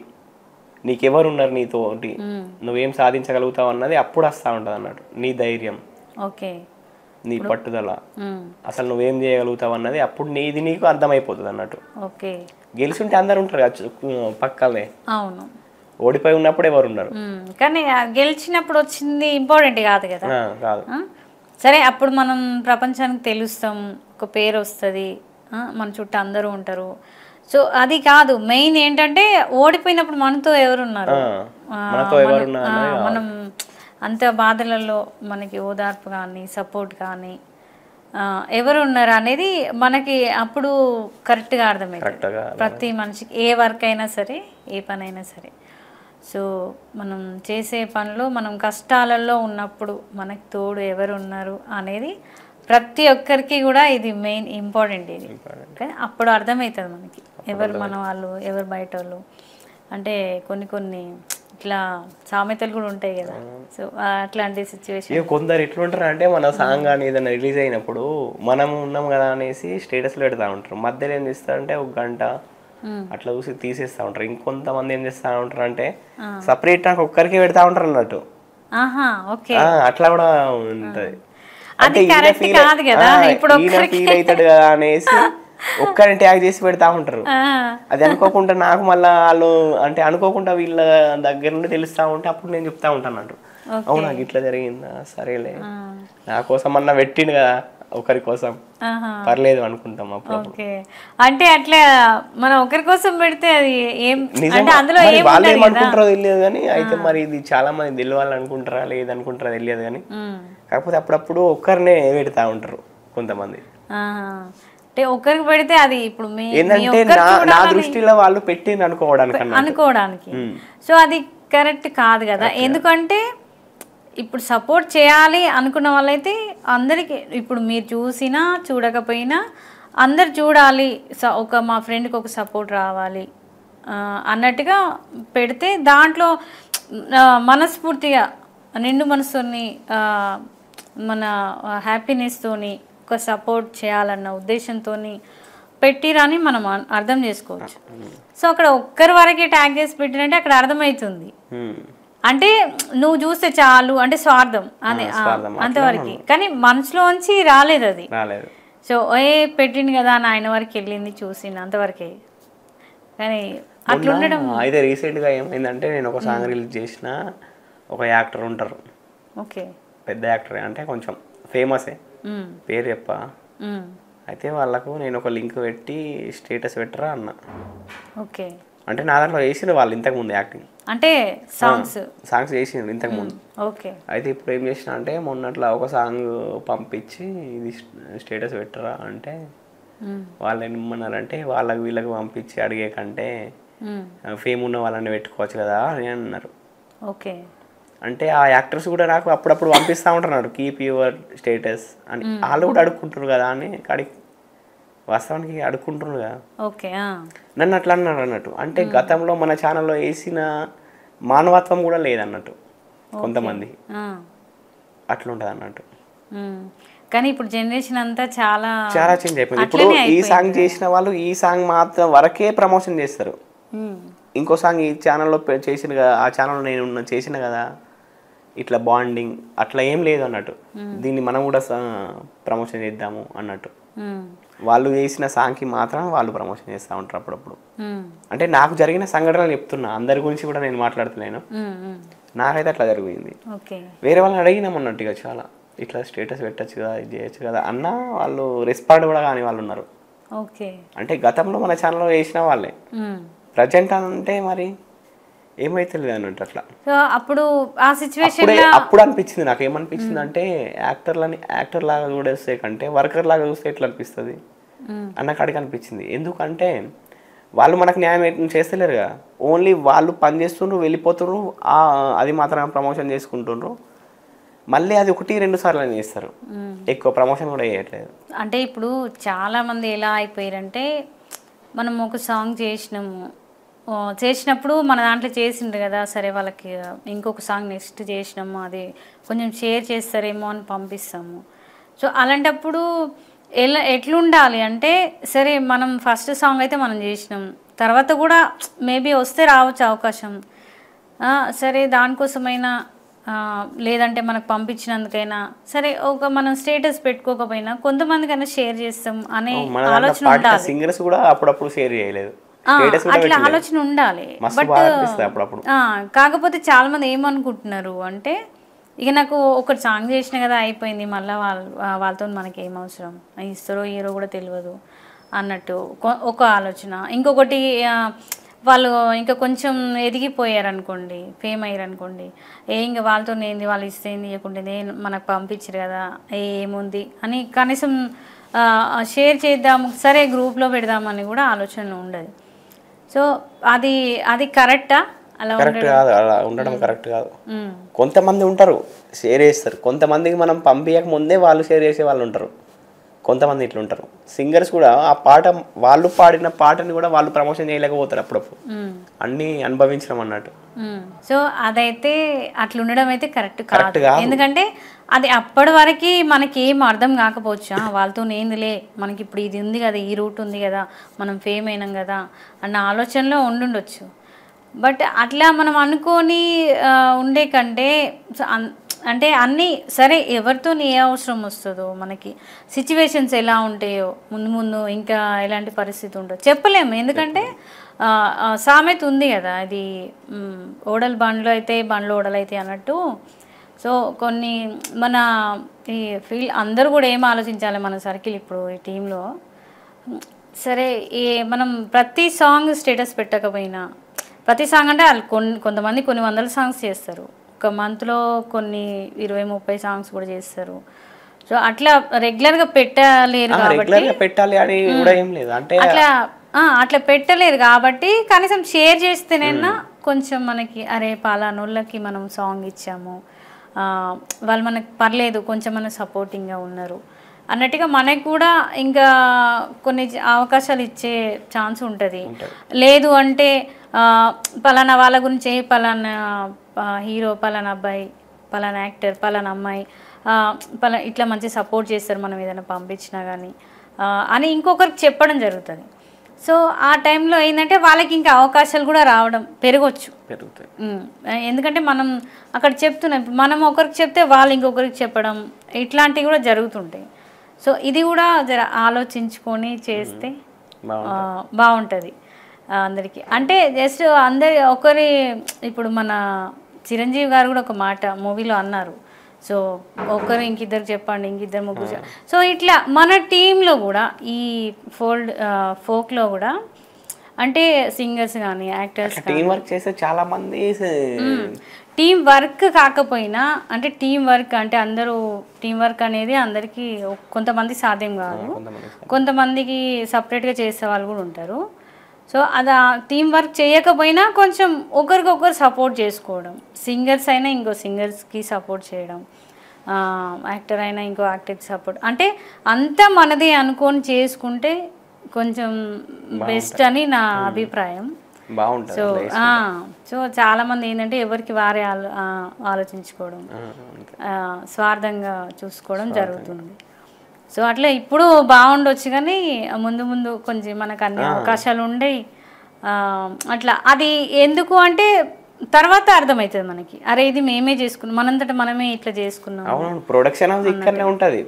నీకెవరున్నారు నీతోటి, నువ్వేం సాధించగలుగుతావు అన్నది అప్పుడు వస్తూ ఉంటుంది అన్నట్టు. నీ ధైర్యం, ఓకే, నీ పట్టుదల, అసలు నువ్వేం చేయగలుగుతావు అన్నది అప్పుడు నీకు అర్థమైపోతుంది అన్నట్టు. ఓకే, గెలిచుంటే అందరు ఉంటారు పక్కనే. అవును, ఓడిపోయి ఉన్నప్పుడు ఎవరు ఉన్నారు. కానీ గెలిచినప్పుడు వచ్చింది ఇంపార్టెంట్ కాదు కదా. కాదు. సరే, అప్పుడు మనం ప్రపంచానికి తెలుస్తాం, ఒక పేరు వస్తుంది, మన చుట్టూ అందరూ ఉంటారు. సో అది కాదు మెయిన్. ఏంటంటే ఓడిపోయినప్పుడు మనతో ఎవరున్నారు, మనం అంత బాధలలో మనకి ఓదార్పు కానీ సపోర్ట్ కానీ ఎవరు ఉన్నారు అనేది మనకి అప్పుడు కరెక్ట్గా అర్థమవుతుంది. ప్రతి మనిషికి ఏ వర్క్ అయినా సరే, ఏ పని అయినా సరే. సో మనం చేసే పనిలో మనం కష్టాలలో ఉన్నప్పుడు మనకి తోడు ఎవరు ఉన్నారు అనేది ప్రతి ఒక్కరికి కూడా ఇది మెయిన్ ఇంపార్టెంట్. ఇది కానీ అప్పుడు అర్థమవుతుంది మనకి ఎవరు మన వాళ్ళు, ఎవరు బయట వాళ్ళు. అంటే కొన్ని ఇట్లా సామెతలు కూడా ఉంటాయి కదా. సో అట్లాంటి సిచ్యువేషన్ కొందరు ఎట్లుంటారు అంటే, మన సాంగ్ కానీ ఏదైనా రిలీజ్ అయినప్పుడు మనం ఉన్నాం కదా అనేసి స్టేటస్లో పెడతా ఉంటారు. మధ్యలో ఏం చేస్తారంటే ఒక గంట అట్లా చూసి తీసేస్తా ఉంటారు. ఇంకొంతమంది ఏం చేస్తా ఉంటారు అంటే సపరేట్ నాకు ఒక్కరికి పెడతా ఉంటారు అన్నట్టు. అట్లా కూడా ఉంటది. అంటే ఈయన ఫీల్ అవుతాడు కదా అనేసి ఒక్కరిని ట్యాగ్ చేసి పెడతా ఉంటారు. అది అనుకోకుండా నాకు మళ్ళీ వాళ్ళు అంటే అనుకోకుండా వీళ్ళ దగ్గర నుండి తెలుస్తా ఉంటే అప్పుడు నేను చెప్తా ఉంటాను అన్నట్టు. అవునా ఇట్లా జరిగిందా, సరేలే నా కోసం అన్న పెట్టిండు కదా ఒకరి కోసం, పర్లేదు అనుకుంటాం అప్పుడు. అంటే అట్లా మనం ఒకరి కోసం పెడితే అది వాళ్ళు ఏమనుకుంటారో తెలియదు కానీ, అయితే మరి ఇది చాలా మంది తెలియాలనుకుంటారా లేదనుకుంటారా తెలియదు కానీ, కాకపోతే అప్పుడప్పుడు ఒక్కరినే పెడతా ఉంటారు కొంతమంది. అంటే ఒకరికి పెడితే అది ఇప్పుడు ఏంటంటే నా దృష్టిలో వాళ్ళు పెట్టింది అనుకోవడానికి. సో అది కరెక్ట్ కాదు కదా. ఎందుకంటే ఇప్పుడు సపోర్ట్ చేయాలి అనుకున్న వాళ్ళైతే అందరికి, ఇప్పుడు మీరు చూసినా చూడకపోయినా అందరు చూడాలి, మా ఫ్రెండ్కి ఒక సపోర్ట్ రావాలి అన్నట్టుగా పెడితే దాంట్లో మనస్ఫూర్తిగా నిండు మనసుని మన హ్యాపీనెస్తోని ఒక సపోర్ట్ చేయాలన్న ఉద్దేశంతో పెట్టిరని మనం అర్థం చేసుకోవచ్చు. సో అక్కడ ఒక్కరి వరకే ట్యాగ్ చేసి పెట్టినంటే అక్కడ అర్థమవుతుంది. అంటే నువ్వు చూస్తే చాలు అంటే స్వార్థం అదే అంతవరకు, కానీ మనసులోంచి రాలేదు అది. సో పెట్టింది కదా అని ఆయన వరకు వెళ్ళింది చూసింది అంతవరకే. కానీ అట్లా ఉండడం. అయితే రీసెంట్గా ఏమైందంటే, నేను ఒక సాంగ్ రిలీజ్ చేసిన, ఒక యాక్టర్ ఉంటారు, ఓకే, పెద్ద యాక్టర్ అంటే కొంచెం ఫేమసే, పేరు చెప్ప. అయితే వాళ్ళకు నేను ఒక లింక్ పెట్టి స్టేటస్ పెట్టరా అన్న. ఓకే, అంటే నా దాంట్లో వేసిండు వాళ్ళు ఇంతకుముందు యాక్టింగ్, అంటే సాంగ్స్ వేసిండు ఇంతకుముందు. ఓకే, అయితే ఇప్పుడు ఏం చేసిన అంటే మొన్నట్లా ఒక సాంగ్ పంపించి ఇది స్టేటస్ పెట్టరా అంటే వాళ్ళు ఏమన్నారంటే, వాళ్ళకి వీళ్ళకి పంపించి అడిగే కంటే ఫేమ్ ఉన్న వాళ్ళని పెట్టుకోవచ్చు కదా అని అన్నారు. ఓకే, అంటే ఆ యాక్టర్స్ కూడా నాకు అప్పుడప్పుడు పంపిస్తూ ఉంటున్నారు కీప్ యువర్ స్టేటస్ అని. వాళ్ళు కూడా అడుక్కుంటారు కదా అని, వాస్తవానికి అడుక్కుంటున్నారు కదా. ఓకే, నన్ను అట్లా అన్నారు అన్నట్టు. అంటే గతంలో మన ఛానల్లో వేసిన మానవత్వం కూడా లేదన్నట్టు కొంతమంది, అట్లుంటుంది అన్నట్టు. కానీ ఇప్పుడు జనరేషన్ అంతా చాలా చేంజ్ అయిపోయింది. ఇప్పుడు ఈ సాంగ్ చేసిన వాళ్ళు ఈ సాంగ్ మాత్రం వరకే ప్రమోషన్ చేస్తారు. ఇంకో సాంగ్ ఈ ఛానల్లో చేసిన కదా, ఆ ఛానల్లో నేను చేసిన కదా, ఇట్లా బాండింగ్ అట్లా ఏం లేదు అన్నట్టు. దీన్ని మనం కూడా ప్రమోషన్ చేద్దాము అన్నట్టు. వాళ్ళు చేసిన సాంగ్కి మాత్రం వాళ్ళు ప్రమోషన్ చేస్తూ ఉంటారు అప్పుడప్పుడు. అంటే నాకు జరిగిన సంఘటనలు చెప్తున్నా, అందరి గురించి కూడా నేను మాట్లాడుతున్నాను. నాకైతే అట్లా జరిగింది. వేరే వాళ్ళని అడిగినాం అన్నట్టుగా చాలా, ఇట్లా స్టేటస్ పెట్టచ్చు కదా, ఇది చేయొచ్చు కదా అన్న, వాళ్ళు రెస్పాండ్ కూడా కాని వాళ్ళు ఉన్నారు. అంటే గతంలో మన ఛానల్లో వేసిన వాళ్ళే, ప్రజెంట్ అంటే మరి ఏమైతే లేదు అన్నట్టు అట్లా. అప్పుడు ఆ సిచ్యువేషన్ అప్పుడు అనిపించింది నాకు, ఏమనిపించింది అంటే యాక్టర్ లాగా చూడేస్తే కంటే వర్కర్ లాగా చూస్తే ఎట్లా అనిపిస్తుంది అన్న కాడికి అనిపించింది. ఎందుకంటే వాళ్ళు మనకు న్యాయం చేస్తలేరుగా, ఓన్లీ వాళ్ళు పని చేస్తుండ్రు, వెళ్ళిపోతుండ్రు, అది మాత్రం ప్రమోషన్ చేసుకుంటుండ్రు. మళ్ళీ అది 1-2 సార్లు అని చేస్తారు, ఎక్కువ ప్రమోషన్ కూడా చేయట్లేదు. అంటే ఇప్పుడు చాలామంది ఎలా అయిపోయారంటే, మనం ఒక సాంగ్ చేసినప్పుడు మన దాంట్లో చేసిండ్రు కదా, సరే వాళ్ళకి ఇంకొక సాంగ్ నెక్స్ట్ చేసినాము, అది కొంచెం షేర్ చేస్తారేమో అని పంపిస్తాము. సో అలాంటప్పుడు ఎట్లుండాలి అంటే, సరే మనం ఫస్ట్ సాంగ్ అయితే మనం చేసినాం, తర్వాత కూడా మేబీ వస్తే రావచ్చు అవకాశం, సరే దానికోసమైనా లేదంటే మనకు పంపించినందుకైనా సరే ఒక మనం స్టేటస్ పెట్టుకోకపోయినా కొంతమందికైనా షేర్ చేస్తాం అనే ఆలోచన ఉండాలి. సింగర్స్ కూడా అప్పుడప్పుడు షేర్ చేయలేదు, అట్లా ఆలోచన ఉండాలి. బట్ కాకపోతే చాలా మంది ఏమనుకుంటున్నారు అంటే, ఇక నాకు ఒకటి సాంగ్ చేసిన కదా అయిపోయింది, మళ్ళీ వాళ్ళతో మనకి ఏం అవసరం, ఇస్తారో ఇయరో కూడా తెలియదు అన్నట్టు ఒక ఆలోచన. ఇంకొకటి వాళ్ళు ఇంకా కొంచెం ఎదిగిపోయారనుకోండి, ఫేమ్ అయ్యారనుకోండి, ఇంకా వాళ్ళతో ఏంది, వాళ్ళు ఇస్తేంది ఇవ్వకుంటే మనకు పంపించరు కదా, ఏముంది అని కనీసం షేర్ చేద్దాము, సరే గ్రూప్లో పెడదామని కూడా ఆలోచన ఉండదు. సో అది కరెక్టా? అలా కరెక్ట్ కాదు, అలా ఉండడం కరెక్ట్ కాదు. కొంతమంది ఉంటారు షేర్ చేస్తారు, కొంతమందికి మనం పంపించక ముందే వాళ్ళు షేర్ చేసే వాళ్ళు ఉంటారు, కొంతమంది ఇట్లా ఉంటారు. సింగర్స్ కూడా ఆ పాట, వాళ్ళు పాడిన పాటని కూడా వాళ్ళు ప్రమోషన్ చేయలేకపోతారు అప్పుడప్పుడు, అన్ని అనుభవించడం అన్నట్టు. సో అదైతే అట్లా ఉండడం అయితే కరెక్ట్ కాదు. ఎందుకంటే అది అప్పటి వరకు మనకి ఏం అర్థం కాకపోవచ్చు, వాళ్ళతో ఏందిలే, మనకి ఇప్పుడు ఇది ఉంది కదా, ఈ రూట్ ఉంది కదా, మనం ఫేమ్ అయినాం కదా అన్న ఆలోచనలో ఉండుండొచ్చు. బట్ అట్లా మనం అనుకొని ఉండే కంటే, అంటే అన్నీ సరే, ఎవరితో ఏ అవసరం వస్తుందో, మనకి సిచ్యువేషన్స్ ఎలా ఉంటాయో ముందు ఇంకా ఎలాంటి పరిస్థితి ఉంటుందో చెప్పలేము. ఎందుకంటే సామెత ఉంది కదా, అది ఓడలు బండ్లు అయితే బండ్లు ఓడలు అయితే అన్నట్టు. సో కొన్ని మన ఈ అందరూ కూడా ఏం ఆలోచించాలి, మన సర్కిల్ ఇప్పుడు ఈ టీంలో, సరే మనం ప్రతి సాంగ్ స్టేటస్ పెట్టకపోయినా, ప్రతి సాంగ్ అంటే వాళ్ళు కొంతమంది కొన్ని వందల సాంగ్స్ చేస్తారు, ఒక మంత్లో కొన్ని 20-30 సాంగ్స్ కూడా చేస్తారు. సో అట్లా రెగ్యులర్గా పెట్టలేరు కాబట్టి, పెట్టాలి అని కూడా ఏం లేదు అంటే అట్లా పెట్టలేరు కాబట్టి కనీసం షేర్ చేస్తేనైనా కొంచెం మనకి, అరే పలానోళ్ళకి మనం సాంగ్ ఇచ్చాము, వాళ్ళు మనకు పర్లేదు, కొంచెం మన సపోర్టింగ్గా ఉన్నారు అన్నట్టుగా మనకు కూడా ఇంకా కొన్ని అవకాశాలు ఇచ్చే ఛాన్స్ ఉంటుంది. లేదు అంటే పలానా వాళ్ళ గురించి, పలానా హీరో, పలానా అబ్బాయి, పలానా యాక్టర్, పలానా అమ్మాయి ఇట్లా మంచి సపోర్ట్ చేస్తారు మనం ఏదైనా పంపించినా కానీ అని ఇంకొకరికి చెప్పడం జరుగుతుంది. సో ఆ టైంలో ఏంటంటే వాళ్ళకి ఇంకా అవకాశాలు కూడా రావడం పెరగచ్చు. ఎందుకంటే మనం అక్కడ చెప్తున్నాం, మనం ఒకరికి చెప్తే వాళ్ళు ఇంకొకరికి చెప్పడం, ఇట్లాంటివి కూడా జరుగుతుంటాయి. సో ఇది కూడా జర ఆలోచించుకొని చేస్తే బాగుంటుంది అందరికీ. అంటే జస్ట్ ఒకరి, ఇప్పుడు మన చిరంజీవి గారు కూడా ఒక మాట మూవీలో అన్నారు, సో ఒకరు ఇంకిద్దరు చెప్పండి, ఇంకిద్దరు ముగ్గురు. సో ఇట్లా మన టీంలో కూడా ఈ ఫోక్లో కూడా అంటే సింగర్స్ కానీ యాక్టర్స్ టీం వర్క్ చేస్తే చాలా మంది, టీం వర్క్ కాకపోయినా అంటే టీం వర్క్ అంటే అందరూ టీం వర్క్ అనేది అందరికీ కొంతమంది సాధ్యం కాదు, కొంతమందికి సపరేట్గా చేసే వాళ్ళు కూడా ఉంటారు. సో అది టీం వర్క్ చేయకపోయినా కొంచెం ఒకరికొకరు సపోర్ట్ చేసుకోవడం, సింగర్స్ అయినా ఇంకో సింగర్స్కి సపోర్ట్ చేయడం, యాక్టర్ అయినా ఇంకో యాక్టర్కి సపోర్ట్, అంటే అంతా మనదే అనుకొని చేసుకుంటే కొంచెం బెస్ట్ అని నా అభిప్రాయం. సో సో చాలామంది ఏంటంటే ఎవరికి వారే ఆలోచించుకోవడం, స్వార్థంగా చూసుకోవడం జరుగుతుంది. సో అట్లా ఇప్పుడు బాగుండొచ్చు, కానీ ముందు ముందు కొంచెం మనకు అన్ని అవకాశాలు ఉండేవి అట్లా. అది ఎందుకు అంటే తర్వాత అర్థమవుతుంది మనకి, అరే ఇది మేమే చేసుకున్నాం, మనంతట మనమే ఇట్లా చేసుకున్నాం. అవును, ప్రొడక్షన్ హౌస్ ఇక్కడనే ఉంటుంది,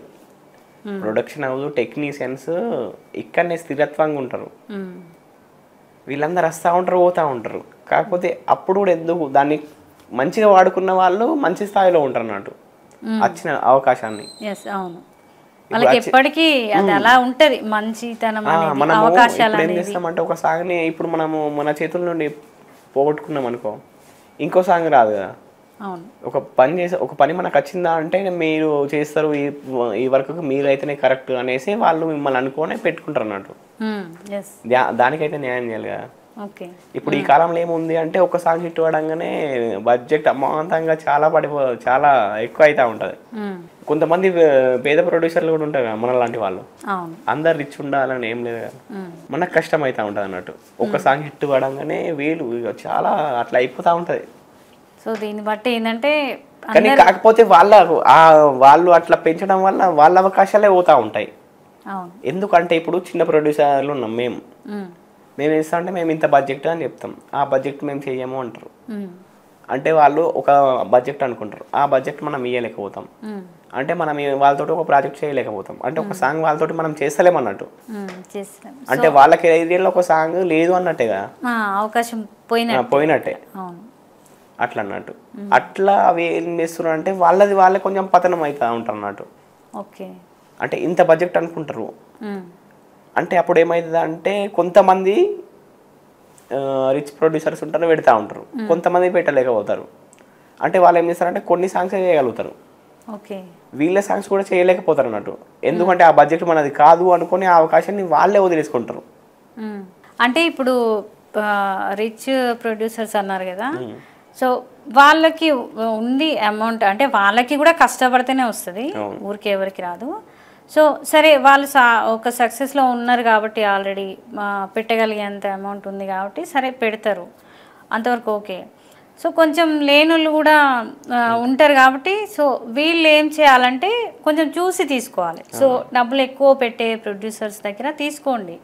ప్రొడక్షన్ హౌస్ టెక్నీషియన్స్ ఇక్కడనే స్థిరత్వంగా ఉంటారు. వీళ్ళందరూ వస్తూ ఉంటారు, పోతూ ఉంటారు. కాకపోతే అప్పుడు కూడా ఎందుకు దాన్ని మంచిగా వాడుకున్న వాళ్ళు మంచి స్థాయిలో ఉంటారు అన్నట్టు వచ్చిన అవకాశాన్ని. అవును, వాళ్ళకి ఎప్పటికీ అది అలా ఉంటది మంచితనం అనేది, అవకాశాలు ఏం చేస్తామంటే ఒక సాంగ్ని ఇప్పుడు మనము మన చేతుల నుండి పోగొట్టుకున్నాం అనుకో, ఇంకో సాంగ్ రాదు కదా. ఒక పని మనకు వచ్చిందా అంటే మీరు చేస్తారు, ఈ వర్క్ మీరు అయితేనే కరెక్ట్ అనేసి వాళ్ళు మిమ్మల్ని అనుకోనే పెట్టుకుంటారు అన్నట్టు. దానికైతే న్యాయం చేయాలి కదా. ఇప్పుడు ఈ కాలంలో ఏముంది అంటే ఒక సాంగ్ హిట్ పడంగానే బడ్జెట్ అమాంతంగా చాలా ఎక్కువ అవుతా ఉంటది. కొంతమంది పేద ప్రొడ్యూసర్లు కూడా ఉంటారు కదా మన లాంటి వాళ్ళు, అందరు రిచ్ ఉండాలని ఏం లేదు కదా, మనకు కష్టం అవుతా ఉంటది అన్నట్టు. ఒక సాంగ్ హిట్ పడంగానే వీళ్ళు చాలా అట్లా అయిపోతా ఉంటది. సో దీన్ని బట్టి ఏంటంటే కానీ కాకపోతే వాళ్ళు అట్లా పెంచడం వల్ల వాళ్ళ అవకాశాలే పోతా ఉంటాయి. ఎందుకంటే ఇప్పుడు చిన్న ప్రొడ్యూసర్లు ఉన్నాం మేము వేస్తా అంటే మేము ఇంత బడ్జెట్ అని చెప్తాం, ఆ బడ్జెట్ మేము చెయ్యము అంటారు. అంటే వాళ్ళు ఒక బడ్జెట్ అనుకుంటారు, ఆ బడ్జెట్ మనం ఇయ్యలేకపోతాం. అంటే మనం వాళ్ళతో ఒక ప్రాజెక్ట్ చేయలేకపోతాం, అంటే ఒక సాంగ్ వాళ్ళతో మనం చేస్తలేమన్నట్టు. అంటే వాళ్ళకి ఏరియాలో ఒక సాంగ్ లేదు అన్నట్టే కదా, అవకాశం పోయినట్టే అట్లా అన్నట్టు. అట్లా అవి ఏం చేస్తున్నారు అంటే వాళ్ళే కొంచెం పతనం అవుతా ఉంటారు అన్నట్టు. అంటే ఇంత బడ్జెట్ అనుకుంటారు. అంటే అప్పుడు ఏమవుతుంది అంటే కొంతమంది రిచ్ ప్రొడ్యూసర్స్ ఉంటారు, పెడతా ఉంటారు, కొంతమంది పెట్టలేకపోతారు. అంటే వాళ్ళు ఏం చేస్తారంటే కొన్ని సాంగ్స్ చేయగలుగుతారు, వీళ్ళ సాంగ్స్ కూడా చేయలేకపోతారు అన్నట్టు. ఎందుకంటే ఆ బడ్జెట్ మనది కాదు అనుకుని ఆ అవకాశాన్ని వాళ్ళే వదిలేసుకుంటారు. అంటే ఇప్పుడు రిచ్ ప్రొడ్యూసర్స్ అన్నారు కదా, సో వాళ్ళకి ఉంది అమౌంట్, అంటే వాళ్ళకి కూడా కష్టపడితేనే వస్తుంది, ఊరికి ఎవరికి రాదు. సో సరే వాళ్ళు ఒక సక్సెస్లో ఉన్నారు కాబట్టి ఆల్రెడీ పెట్టగలిగేంత అమౌంట్ ఉంది కాబట్టి సరే పెడతారు, అంతవరకు ఓకే. సో కొంచెం లేనోళ్ళు కూడా ఉంటారు కాబట్టి సో వీళ్ళు ఏం చేయాలంటే కొంచెం చూసి తీసుకోవాలి. సో డబ్బులు ఎక్కువ పెట్టే ప్రొడ్యూసర్స్ దగ్గర తీసుకోండి.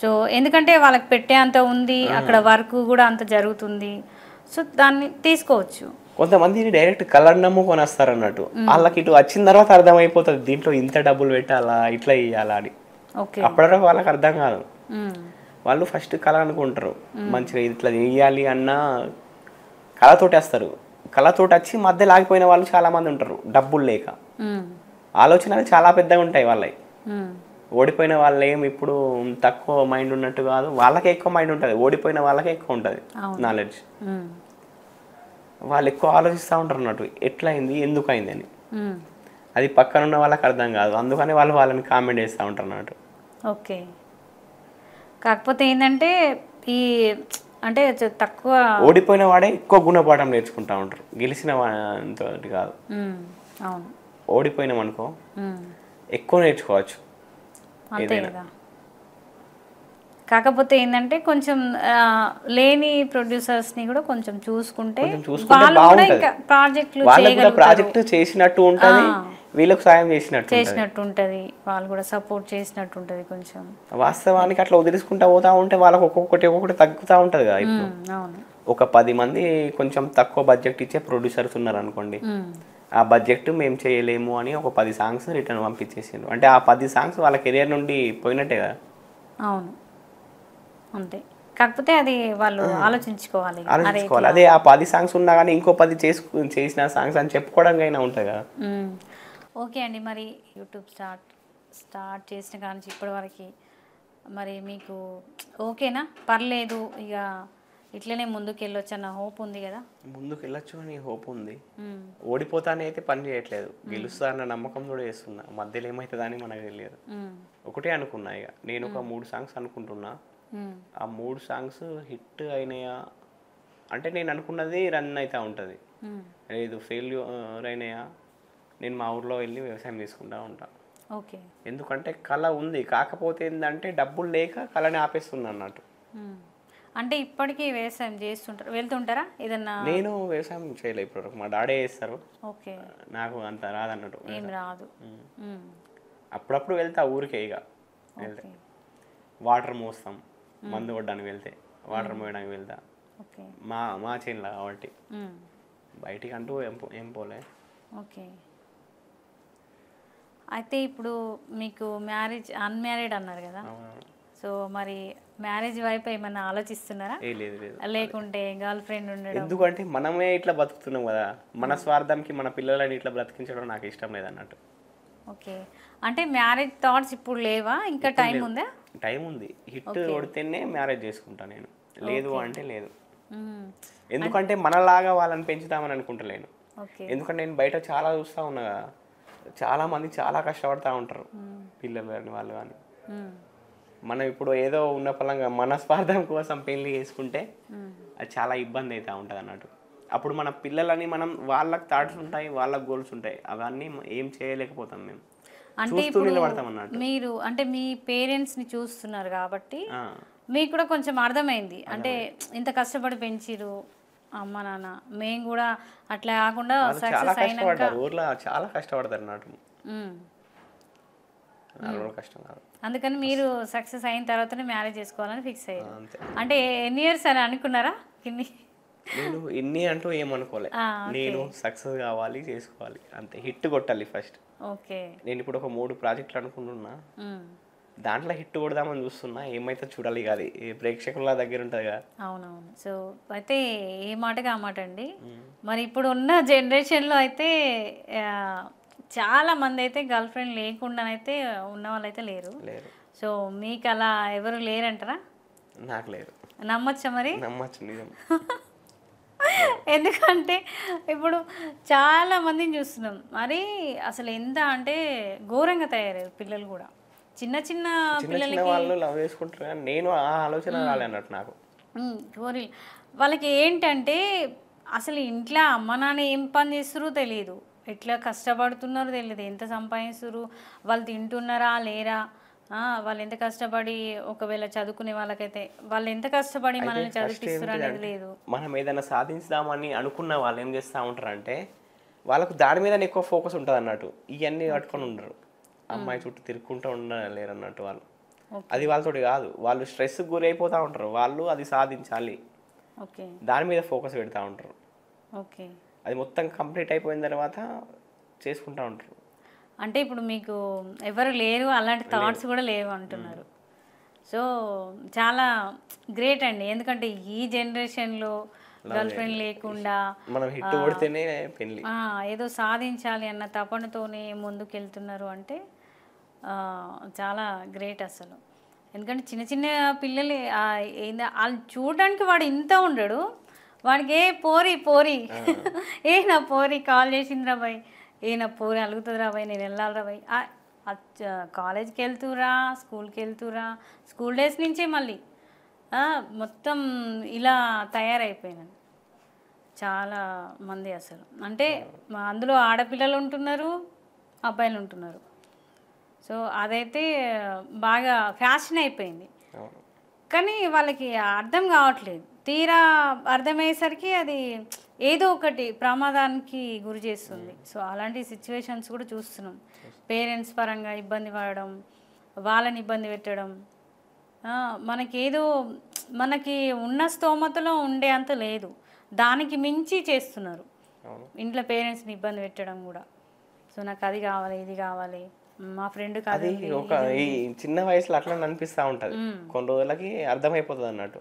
సో ఎందుకంటే వాళ్ళకి పెట్టే అంత ఉంది, అక్కడ వర్క్ కూడా అంత జరుగుతుంది, సో దాన్ని తీసుకోవచ్చు. కొంతమంది డైరెక్ట్ కలర్ నమ్ముకొని వస్తారు అన్నట్టు, వాళ్ళకి ఇటు వచ్చిన తర్వాత అర్థమైపోతుంది దీంట్లో ఇంత డబ్బులు పెట్టాలా ఇట్లా ఇయ్యాలా అని. అప్పటివరకు వాళ్ళకి అర్థం కాదు, వాళ్ళు ఫస్ట్ కళ అనుకుంటారు, మంచిగా ఇట్లా చేయాలి అన్న కళతోటి వస్తారు. కళతోటి వచ్చి మధ్య లాగిపోయిన వాళ్ళు చాలా మంది ఉంటారు, డబ్బులు లేక. ఆలోచనలు చాలా పెద్దగా ఉంటాయి వాళ్ళవి. ఓడిపోయిన వాళ్ళు ఏమి ఇప్పుడు తక్కువ మైండ్ ఉన్నట్టు కాదు, వాళ్ళకే ఎక్కువ మైండ్ ఉంటుంది, ఓడిపోయిన వాళ్ళకే ఎక్కువ ఉంటుంది నాలెడ్జ్. వాళ్ళు ఎక్కువ ఆలోచిస్తూ ఉంటారు అన్నట్టు, ఎట్లా అయింది ఎందుకు అయింది అని. అది పక్కన ఉన్న వాళ్ళకి అర్థం కాదు, అందుకని వాళ్ళని కామెంట్ చేస్తూ ఉంటారు అన్నట్టు. ఓకే, కాకపోతే ఏంటంటే ఈ అంటే తక్కువ ఓడిపోయిన వాడే ఎక్కువ గుణపాఠం నేర్చుకుంటా ఉంటారు, గెలిచిన వాటి కాదు. అవును, ఓడిపోయినాం అనుకో ఎక్కువ నేర్చుకోవచ్చు. అంతే కదా. కాకపోతే ఏంటంటే కొంచెం లేని ప్రొడ్యూసర్స్ని కూడా కొంచెం చూసుకుంటే ప్రాజెక్ట్ చేసినట్టు ఉంటుంది, వీళ్ళకి సాయం చేసినట్టు ఉంటుంది, వాళ్ళు కూడా సపోర్ట్ చేసినట్టు ఉంటుంది. కొంచెం వాస్తవానికి అట్లా వదిలేసుకుంటా పోతా ఉంటే వాళ్ళకి ఒక్కొక్కటి తగ్గుతూ ఉంటుంది కదా. ఇప్పుడు ఒక 10 మంది కొంచెం తక్కువ బడ్జెట్ ఇచ్చే ప్రొడ్యూసర్స్ ఉన్నారు అనుకోండి, ఆ బడ్జెట్ మేము చేయలేము అని ఒక 10 సాంగ్స్ రిటర్న్ పంపించేసారు అంటే ఆ 10 సాంగ్స్ వాళ్ళ కెరియర్ నుండి పోయినట్టే కదా. అవును, అంతే. కాకపోతే అది వాళ్ళు ఆలోచించుకోవాలి. అదే ఆ 10 సాంగ్స్ ఉన్నా కానీ ఇంకో 10 చేసిన సాంగ్స్ అని చెప్పుకోవడానికి అయినా ఉంటుంది కదా. ఓకే అండి, మరి యూట్యూబ్ స్టార్ట్ చేసిన కానీ ఇప్పటి వరకు మరి మీకు ఓకేనా, పర్లేదు, ఇక ఇట్లనే ముందుకు వెళ్ళొచ్చు అన్న హోప్ ఉంది కదా? ముందుకు వెళ్ళొచ్చు అని హోప్ ఉంది. ఓడిపోతానే అయితే పని చేయట్లేదు, గెలుస్తా అన్న నమ్మకం కూడా చేస్తున్నా. మధ్యలో ఏమవుతుందని మనకు తెలియదు. ఒకటే అనుకున్నా, ఇక నేను ఒక 3 సాంగ్స్ అనుకుంటున్నా, ఆ 3 సాంగ్స్ హిట్ అయినాయా అంటే నేను అనుకున్నది రన్ అవుతూ ఉంటుంది, లేదు ఫెయిల్యూర్ అయినాయా నేను మా ఊర్లో వెళ్ళి వ్యవసాయం తీసుకుంటా ఉంటా. ఓకే, ఎందుకంటే కళ ఉంది, కాకపోతే ఏంటంటే డబ్బులు లేక కళని ఆపేస్తున్నా అన్నట్టు. అంటే ఇప్పటికీ వ్యవసాయం వెళ్తుంటారా ఏదన్నా? నేను వ్యవసాయం చేయలేదు ఇప్పుడు, మా డాడీ చేస్తారు. ఓకే, నాకు అంత రాదన్నట్టు, ఏం రాదు. అప్పుడప్పుడు వెళ్తా ఊరికే, ఇక వెళ్తే వాటర్ మోస్తాం, మందు కొట్టడానికి వెళ్తే వాటర్ మోయడానికి వెళ్తా, మా చేనులా కాబట్టి బయటికి అంటూ ఏం పోలే. ఓకే, అయితే ఇప్పుడు మీకు మ్యారేజ్ అన్మ్యారీడ్ అన్నారు కదా, సో మరి మ్యారేజ్ వైపు ఏమన్నా ఆలోచిస్తున్నారా? లేదు లేదు. లేకుంటే గర్ల్ ఫ్రెండ్ ఉండడం? ఎందుకంటే మనమే ఇట్లా బతుకుతున్నాం కదా, మన స్వార్థంకి మన పిల్లలని ఇట్లా బ్రతికించడం నాకు ఇష్టం లేదు అన్నట్టు. ఓకే, అంటే మ్యారేజ్ థాట్స్ ఇప్పుడు లేవా? ఇంకా టైం ఉందా? టైం ఉంది. హిట్ కొడితేనే మ్యారేజ్ చేసుకుంటా నేను, లేదు అంటే లేదు. ఎందుకంటే మనలాగా వాళ్ళని పెంచుతామని అనుకుంటలేను. ఎందుకంటే నేను బయట చాలా చూస్తూ ఉన్నా, చాలా మంది చాలా కష్టపడతా ఉంటారు పిల్లలు కానీ వాళ్ళు కానీ. మనం ఇప్పుడు ఏదో ఉన్న పలంగా మన స్వార్థం కోసం పెళ్లి చేసుకుంటే అది చాలా ఇబ్బంది అవుతూ ఉంటుంది అన్నట్టు. అప్పుడు మన పిల్లలని మనం వాళ్ళకి థాట్స్ ఉంటాయి, వాళ్ళకి గోల్స్ ఉంటాయి, అవన్నీ ఏం చేయలేకపోతాం మేము. అంటే ఇప్పుడు మీరు అంటే మీ పేరెంట్స్ని చూస్తున్నారు కాబట్టి మీకు కూడా కొంచెం అర్థమైంది, అంటే ఇంత కష్టపడి పెంచిరు అమ్మ నాన్న, మేము కూడా అట్లా కాకుండా సక్సెస్ అయినాక ఊర్లో చాలా కష్టపడతారు అన్నట్టు. కష్టం కాదు, అందుకని మీరు సక్సెస్ అయిన తర్వాతనే మ్యారేజ్ చేసుకోవాలని ఫిక్స్ అయ్యారు. అంటే ఎన్ని ఇయర్స్ అని అనుకున్నారా? నేను ఇన్ని అంటూ ఏమనుకోలే, నేను సక్సెస్ కావాలి, చేసుకోవాలి అంతే, హిట్ కొట్టాలి ఫస్ట్. ఓకే, నేను ఇప్పుడు ఒక 3 ప్రాజెక్టులు అనుకుంటున్నా, దాంట్లో హిట్ కొడదామని చూస్తున్నా, ఏమైతే చూడాలి కాదు, ప్రేక్షకుల దగ్గర ఉంటుంది కదా. అవునవును. సో అయితే ఏ మాటగా ఆ మాట అండి. మరి ఇప్పుడు ఉన్న జనరేషన్లో అయితే చాలా మంది అయితే గర్ల్ ఫ్రెండ్ లేకుండానైతే ఉన్న వాళ్ళైతే లేరు. సో మీకు అలా ఎవరు లేరంటారా? నాకు లేరు. నమ్మచ్చా మరి? నమ్మచ్చు, నిజం. ఎందుకంటే ఇప్పుడు చాలా మందిని చూస్తున్నాం, మరి అసలు ఎంత అంటే ఘోరంగా తయారయ్యారు పిల్లలు కూడా. చిన్న చిన్న పిల్లలకి వాళ్ళు లవ్ చేసుకుంటారు, నేను ఆ ఆలోచన రాలే అన్నట్టు నాకు. వాళ్ళకి ఏంటంటే అసలు ఇంట్లో అమ్మ నాన్న ఏం పని చేస్తారో తెలియదు, ఎట్లా కష్టపడుతున్నారో తెలియదు, ఎంత సంపాదిస్తున్నారు, వాళ్ళు తింటున్నారా లేరా, వాళ్ళు ఎంత కష్టపడి, ఒకవేళ చదువుకునే వాళ్ళకైతే వాళ్ళు ఎంత కష్టపడి మనల్ని చదివిస్తారు అనేది లేదు. మనం ఏదైనా సాధించుదామని అనుకున్న వాళ్ళు ఏం చేస్తూ ఉంటారు అంటే వాళ్ళకు దాని మీద ఎక్కువ ఫోకస్ ఉంటుంది అన్నట్టు, ఇవన్నీ కట్టుకొని ఉండరు, అమ్మాయి చుట్టూ తిరుక్కుంటూ ఉండలేరు అన్నట్టు వాళ్ళు. అది వాళ్ళతోటి కాదు, వాళ్ళు స్ట్రెస్ గురి అయిపోతూ ఉంటారు, వాళ్ళు అది సాధించాలి దాని మీద ఫోకస్ పెడతా ఉంటారు. అది మొత్తం కంప్లీట్ అయిపోయిన తర్వాత చేసుకుంటూ ఉంటారు. అంటే ఇప్పుడు మీకు ఎవరు లేరు, అలాంటి థాట్స్ కూడా లేవు అంటున్నారు. సో చాలా గ్రేట్ అండి, ఎందుకంటే ఈ జనరేషన్లో గర్ల్ ఫ్రెండ్ లేకుండా మనం హిట్ కొడితేనే పెళ్లి, ఏదో సాధించాలి అన్న తపనతోనే ముందుకెళ్తున్నారు అంటే చాలా గ్రేట్ అసలు. ఎందుకంటే చిన్న చిన్న పిల్లలు వాళ్ళు చూడడానికి వాడు ఇంత ఉండడు, వాడికి ఏ పోరి పోరి ఏ నా పోరి కాల్ చేసిందిరా బాయ్, ఏ నా పోరి అలుగుతుందిరా బాయ్, నేను వెళ్ళాలిరా బాయ్, కాలేజ్కి వెళ్తురా, స్కూల్కి వెళ్తురా, స్కూల్ డేస్ నుంచే మళ్ళీ మొత్తం ఇలా తయారైపోయినాను చాలా మంది అసలు. అంటే అందులో ఆడపిల్లలు ఉంటున్నారు, అబ్బాయిలు ఉంటున్నారు. సో అదైతే బాగా ఫ్యాషన్ అయిపోయింది, కానీ వాళ్ళకి అర్థం కావట్లేదు. తీరా అర్థమయ్యేసరికి అది ఏదో ఒకటి ప్రమాదానికి గురి చేస్తుంది. సో అలాంటి సిచ్యువేషన్స్ కూడా చూస్తున్నాం. పేరెంట్స్ పరంగా ఇబ్బంది పడడం, వాళ్ళని ఇబ్బంది పెట్టడం, మనకి ఉన్న స్తోమతలో ఉండే అంత లేదు, దానికి మించి చేస్తున్నారు. ఇంట్లో పేరెంట్స్ని ఇబ్బంది పెట్టడం కూడా. సో నాకు అది కావాలి, ఇది కావాలి, మా ఫ్రెండ్ కాదు, ఈ చిన్న వయసులో అట్లా అనిపిస్తూ ఉంటుంది, కొన్ని రోజులకి అర్థమైపోతుంది అన్నట్టు.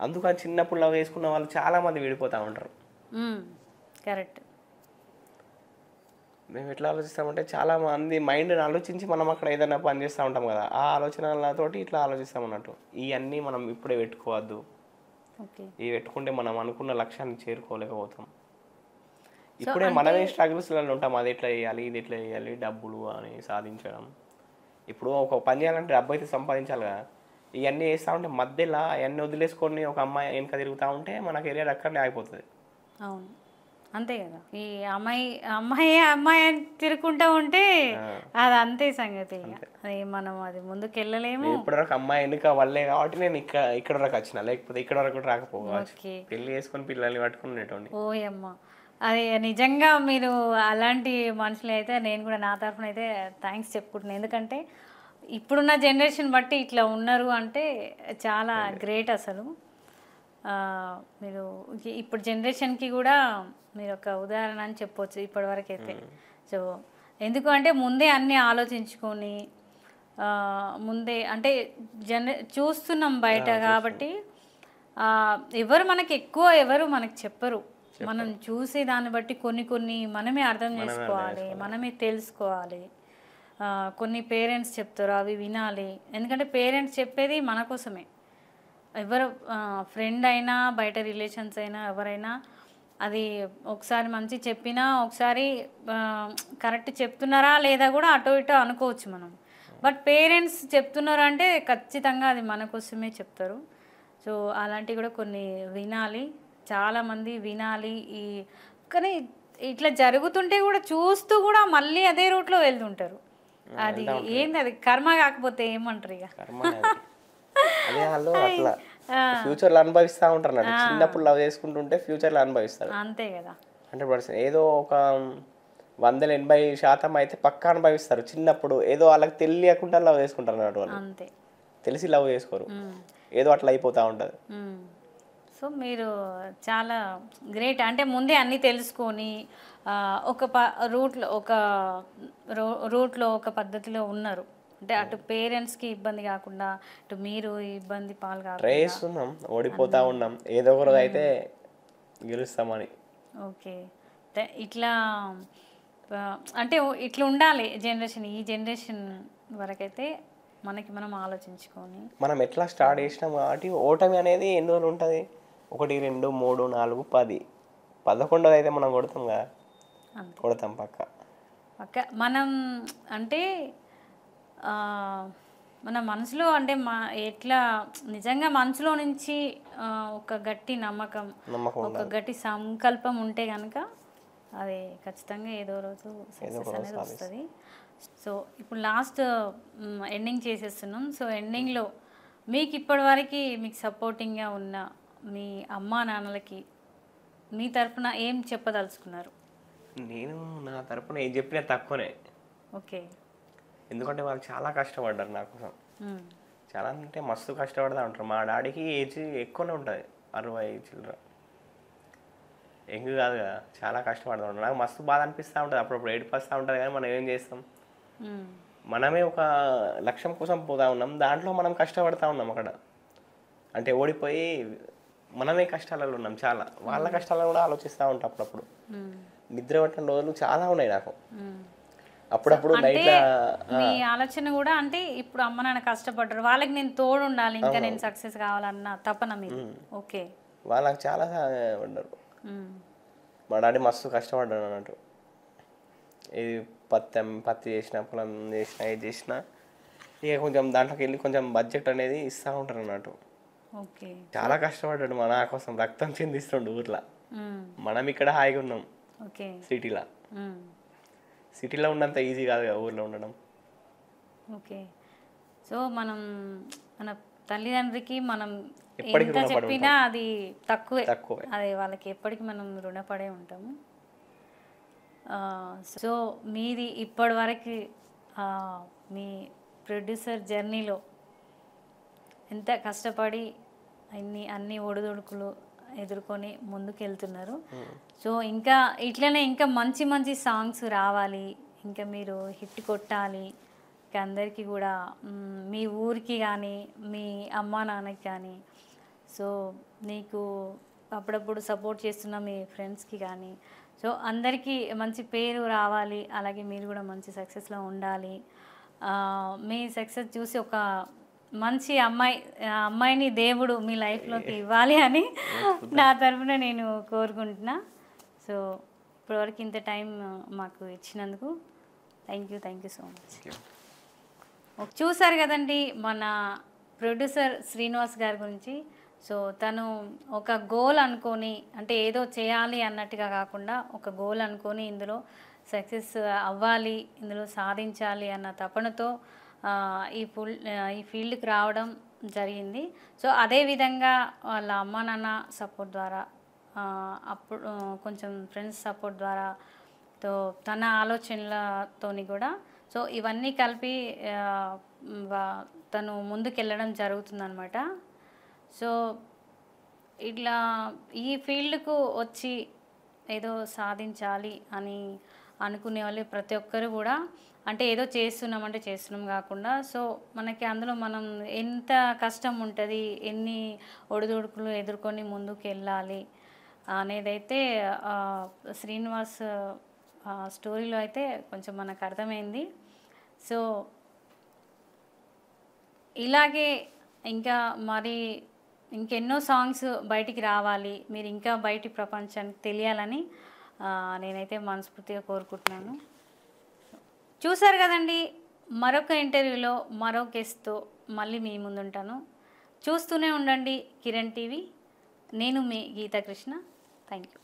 అందుకని చిన్నప్పుడు లవ్ చేసుకున్న వాళ్ళు చాలా మంది విడిపోతూ ఉంటారు. కరెక్ట్. మేము ఎట్లా ఆలోచిస్తామంటే చాలా మంది మైండ్ని ఆలోచించి మనం అక్కడ ఏదైనా పని చేస్తూ ఉంటాం కదా, ఆ ఆలోచనలతోటి ఇట్లా ఆలోచిస్తాం అన్నట్టు. ఇవన్నీ మనం ఇప్పుడే పెట్టుకోవద్దు, ఇవి పెట్టుకుంటే మనం అనుకున్న లక్ష్యాన్ని చేరుకోలేకపోతాం. ఇప్పుడే మనమే స్ట్రగుల్స్లో ఉంటాం, అది ఎట్లా చేయాలి, ఇది ఎట్లా చేయాలి, డబ్బులు అని సాధించడం. ఇప్పుడు ఒక పని చేయాలంటే డబ్బు అయితే సంపాదించాలి కదా, ఇవన్నీ చేస్తూ ఉంటే మధ్యలో అవన్నీ వదిలేసుకొని ఒక అమ్మాయి వెనక తిరుగుతూ ఉంటే మన కెరీర్ అక్కడనే ఆగిపోతుంది. అవును, అంతే కదా. ఈ అమ్మాయి అని తిరుగుకుంటూ ఉంటే అది అంతే సంగతి. అది మనం అది ముందుకు వెళ్ళలేము. ఇప్పటివరకు అమ్మాయి వెనుక వల్లే కాబట్టి నేను ఇక్కడ వరకు వచ్చిన, లేకపోతే ఇక్కడ వరకు రాకపోవచ్చు. పెళ్లి చేసుకొని పిల్లల్ని పట్టుకునేటోని. ఓ అమ్మ, అది నిజంగా మీరు అలాంటి మనుషులు అయితే నేను కూడా నా తరఫున అయితే థ్యాంక్స్ చెప్పుకుంటున్నాను. ఎందుకంటే ఇప్పుడున్న జనరేషన్ బట్టి ఇట్లా ఉన్నారు అంటే చాలా గ్రేట్ అసలు. మీరు ఇప్పుడు జనరేషన్కి కూడా మీరు ఒక ఉదాహరణ అని చెప్పవచ్చు ఇప్పటివరకు అయితే. సో ఎందుకంటే ముందే అన్నీ ఆలోచించుకొని ముందే అంటే చూస్తున్నాం బయట కాబట్టి ఎవరు మనకి ఎక్కువ ఎవరు మనకి చెప్పరు. మనం చూసే దాన్ని బట్టి కొన్ని మనమే అర్థం చేసుకోవాలి, మనమే తెలుసుకోవాలి. కొన్ని పేరెంట్స్ చెప్తారు, అవి వినాలి. ఎందుకంటే పేరెంట్స్ చెప్పేది మన కోసమే. ఎవరు ఫ్రెండ్ అయినా బయట రిలేషన్స్ అయినా ఎవరైనా అది ఒకసారి మంచి చెప్పినా ఒకసారి కరెక్ట్ చెప్తున్నారా లేదా కూడా అటో ఇటో అనుకోవచ్చు మనం. బట్ పేరెంట్స్ చెప్తున్నారు అంటే ఖచ్చితంగా అది మన కోసమే చెప్తారు. సో అలాంటివి కూడా కొన్ని వినాలి, చాలామంది వినాలి. కానీ ఇట్లా జరుగుతుంటే కూడా చూస్తూ కూడా మళ్ళీ అదే రూట్లో వెళ్తుంటారు. అది ఏంది, అది కర్మ కాకపోతే ఏమంటారు ఇక. అదే వాళ్ళు అట్లా ఫ్యూచర్లో అనుభవిస్తూ ఉంటారు అన్నట్టు. చిన్నప్పుడు లవ్ చేసుకుంటుంటే ఫ్యూచర్లో అనుభవిస్తారు. అంతే కదా. 100%. ఏదో ఒక 180% అయితే పక్కా అనుభవిస్తారు. చిన్నప్పుడు ఏదో వాళ్ళకి తెలియకుండా లవ్ చేసుకుంటారు అన్నట్టు. వాళ్ళు అంతే తెలిసి లవ్ చేసుకోరు, ఏదో అట్లా అయిపోతూ ఉంటుంది. సో మీరు చాలా గ్రేట్. అంటే ముందే అన్నీ తెలుసుకొని ఒక రూట్లో ఒక పద్ధతిలో ఉన్నారు. అంటే అటు పేరెంట్స్కి ఇబ్బంది కాకుండా ఇటు మీరు ఇబ్బంది పాలు కాకుండా ట్రై చేస్తున్నాం, ఓడిపోతూ ఉన్నాం, ఏదో ఒక రోజు అయితే గెలుస్తామని. ఓకే. ఇట్లా అంటే ఇట్లా ఉండాలి జనరేషన్. ఈ జనరేషన్ వరకైతే మనం ఆలోచించుకొని మనం ఎట్లా స్టార్ట్ చేసినాం కాబట్టి ఓటమి అనేది ఎన్ని రోజులు ఉంటుంది? 1, 2, 3, 4, 10, 11 అయితే మనం కొడతాం కదా. కొడతాం పక్క. మనం అంటే మన మనసులో అంటే ఎట్లా నిజంగా మనసులో నుంచి ఒక గట్టి నమ్మకం, ఒక గట్టి సంకల్పం ఉంటే కనుక అది ఖచ్చితంగా ఏదో రోజు సక్సెస్ అనేది వస్తుంది. సో ఇప్పుడు లాస్ట్ ఎండింగ్ చేసేస్తున్నాం. సో ఎండింగ్లో మీకు ఇప్పటివరకు మీకు సపోర్టింగ్గా ఉన్న మీ అమ్మా నాన్నలకి మీ తరఫున ఏం చెప్పదలుచుకున్నారు? నేను నా తరఫున ఏం చెప్పినా తక్కువనే. ఓకే. ఎందుకంటే వాళ్ళు చాలా కష్టపడ్డారు నా కోసం. చాలా అంటే మస్తు కష్టపడతా ఉంటారు. మా డాడీకి ఏజ్ ఎక్కువనే ఉంటుంది, 60 చిల్లర. ఎంగు కాదు కదా, చాలా కష్టపడతా ఉంటారు. నాకు మస్తు బాధ అనిపిస్తూ ఉంటుంది, అప్పుడప్పుడు ఏడిపిస్తూ ఉంటుంది. కానీ మనం ఏం చేస్తాం, మనమే ఒక లక్ష్యం కోసం పోతా ఉన్నాం, దాంట్లో మనం కష్టపడతా ఉన్నాం. అక్కడ అంటే ఓడిపోయి మనమే కష్టాలలో ఉన్నాం. చాలా వాళ్ళ కష్టాలను కూడా ఆలోచిస్తూ ఉంటాం. అప్పుడప్పుడు నిద్ర పట్టిన రోజులు చాలా ఉన్నాయి నాకు. అప్పుడప్పుడు మీ ఆలోచన కూడా అంటే ఇప్పుడు అమ్మ నాన్న కష్టపడ్డారు, వాళ్ళకి నేను తోడు ఉండాలి, ఇంకా నేను సక్సెస్ కావాలన్న తపన మీద. ఓకే. వాళ్ళకి చాలా పడ్డారు. మా డాడీ మస్తు కష్టపడ్డాడు అన్నట్టు. ఇది పత్తి చేసిన, పొలం చేసిన, ఏది చేసినా ఇక కొంచెం దాంట్లోకి వెళ్ళి కొంచెం బడ్జెట్ అనేది ఇస్తూ ఉంటారు అన్నట్టు. ఓకే. చాలా కష్టపడ్డాడు మా నా కోసం, రక్తం చెందిస్తుండు ఊర్లో. మనం ఇక్కడ హాయిగా ఉన్నాం సిటీలో ఉన్నంత ఈజీ కాదు కదా ఊర్లో ఉండడం. ఓకే. సో మన తల్లిదండ్రికి మనం ఎంత చెప్పినా అది తక్కువే. అది వాళ్ళకి ఎప్పటికీ మనం రుణపడే ఉంటాము. సో మీది ఇప్పటి వరకు మీ ప్రొడ్యూసర్ జర్నీలో ఎంత కష్టపడి అన్ని ఒడిదుడుకులు ఎదుర్కొని ముందుకు వెళ్తున్నారు. సో ఇంకా ఇట్లనే ఇంకా మంచి మంచి సాంగ్స్ రావాలి, ఇంకా మీరు హిట్ కొట్టాలి. ఇంకా అందరికీ కూడా మీ ఊరికి కానీ మీ అమ్మా నాన్నకి కానీ, సో నీకు అప్పుడప్పుడు సపోర్ట్ చేస్తున్న మీ ఫ్రెండ్స్కి కానీ, సో అందరికీ మంచి పేరు రావాలి. అలాగే మీరు కూడా మంచి సక్సెస్లో ఉండాలి. మీ సక్సెస్ చూసి ఒక మంచి అమ్మాయిని దేవుడు మీ లైఫ్లోకి ఇవ్వాలి అని నా తరఫున నేను కోరుకుంటున్నా. సో ఇప్పటివరకు ఇంత టైం మాకు ఇచ్చినందుకు థ్యాంక్ యూ సో మచ్. చూసారు కదండి మన ప్రొడ్యూసర్ శ్రీనివాస్ గారి గురించి. సో తను ఒక గోల్ అనుకొని, అంటే ఏదో చేయాలి అన్నట్టుగా కాకుండా ఒక గోల్ అనుకొని ఇందులో సక్సెస్ అవ్వాలి, ఇందులో సాధించాలి అన్న తపనతో ఈ ఫీల్డ్కి రావడం జరిగింది. సో అదేవిధంగా వాళ్ళ అమ్మ నాన్న సపోర్ట్ ద్వారా, అప్పుడు కొంచెం ఫ్రెండ్స్ సపోర్ట్ ద్వారా, తన ఆలోచనలతోని కూడా సో ఇవన్నీ కలిపి తను ముందుకెళ్ళడం జరుగుతుందన్నమాట. సో ఇట్లా ఈ ఫీల్డ్కు వచ్చి ఏదో సాధించాలి అని అనుకునే వాళ్ళు ప్రతి ఒక్కరు కూడా అంటే ఏదో చేస్తున్నామంటే చేస్తున్నాం కాకుండా సో మనకి అందులో మనం ఎంత కష్టం ఉంటుంది, ఎన్ని ఒడిదుడుకులు ఎదుర్కొని ముందుకు వెళ్ళాలి అనేదైతే శ్రీనివాస్ స్టోరీలో అయితే కొంచెం మనకు అర్థమైంది. సో ఇలాగే ఇంకా మరి ఇంకెన్నో సాంగ్స్ బయటికి రావాలి, మీరు ఇంకా బయటి ప్రపంచానికి తెలియాలని నేనైతే మనస్ఫూర్తిగా కోరుకుంటున్నాను. చూసారు కదండి, మరొక ఇంటర్వ్యూలో మరో గెస్ట్తో మళ్ళీ మీ ముందుంటాను. చూస్తూనే ఉండండి కిరణ్ టీవీ. నేను మీ గీతా కృష్ణ. Thank you.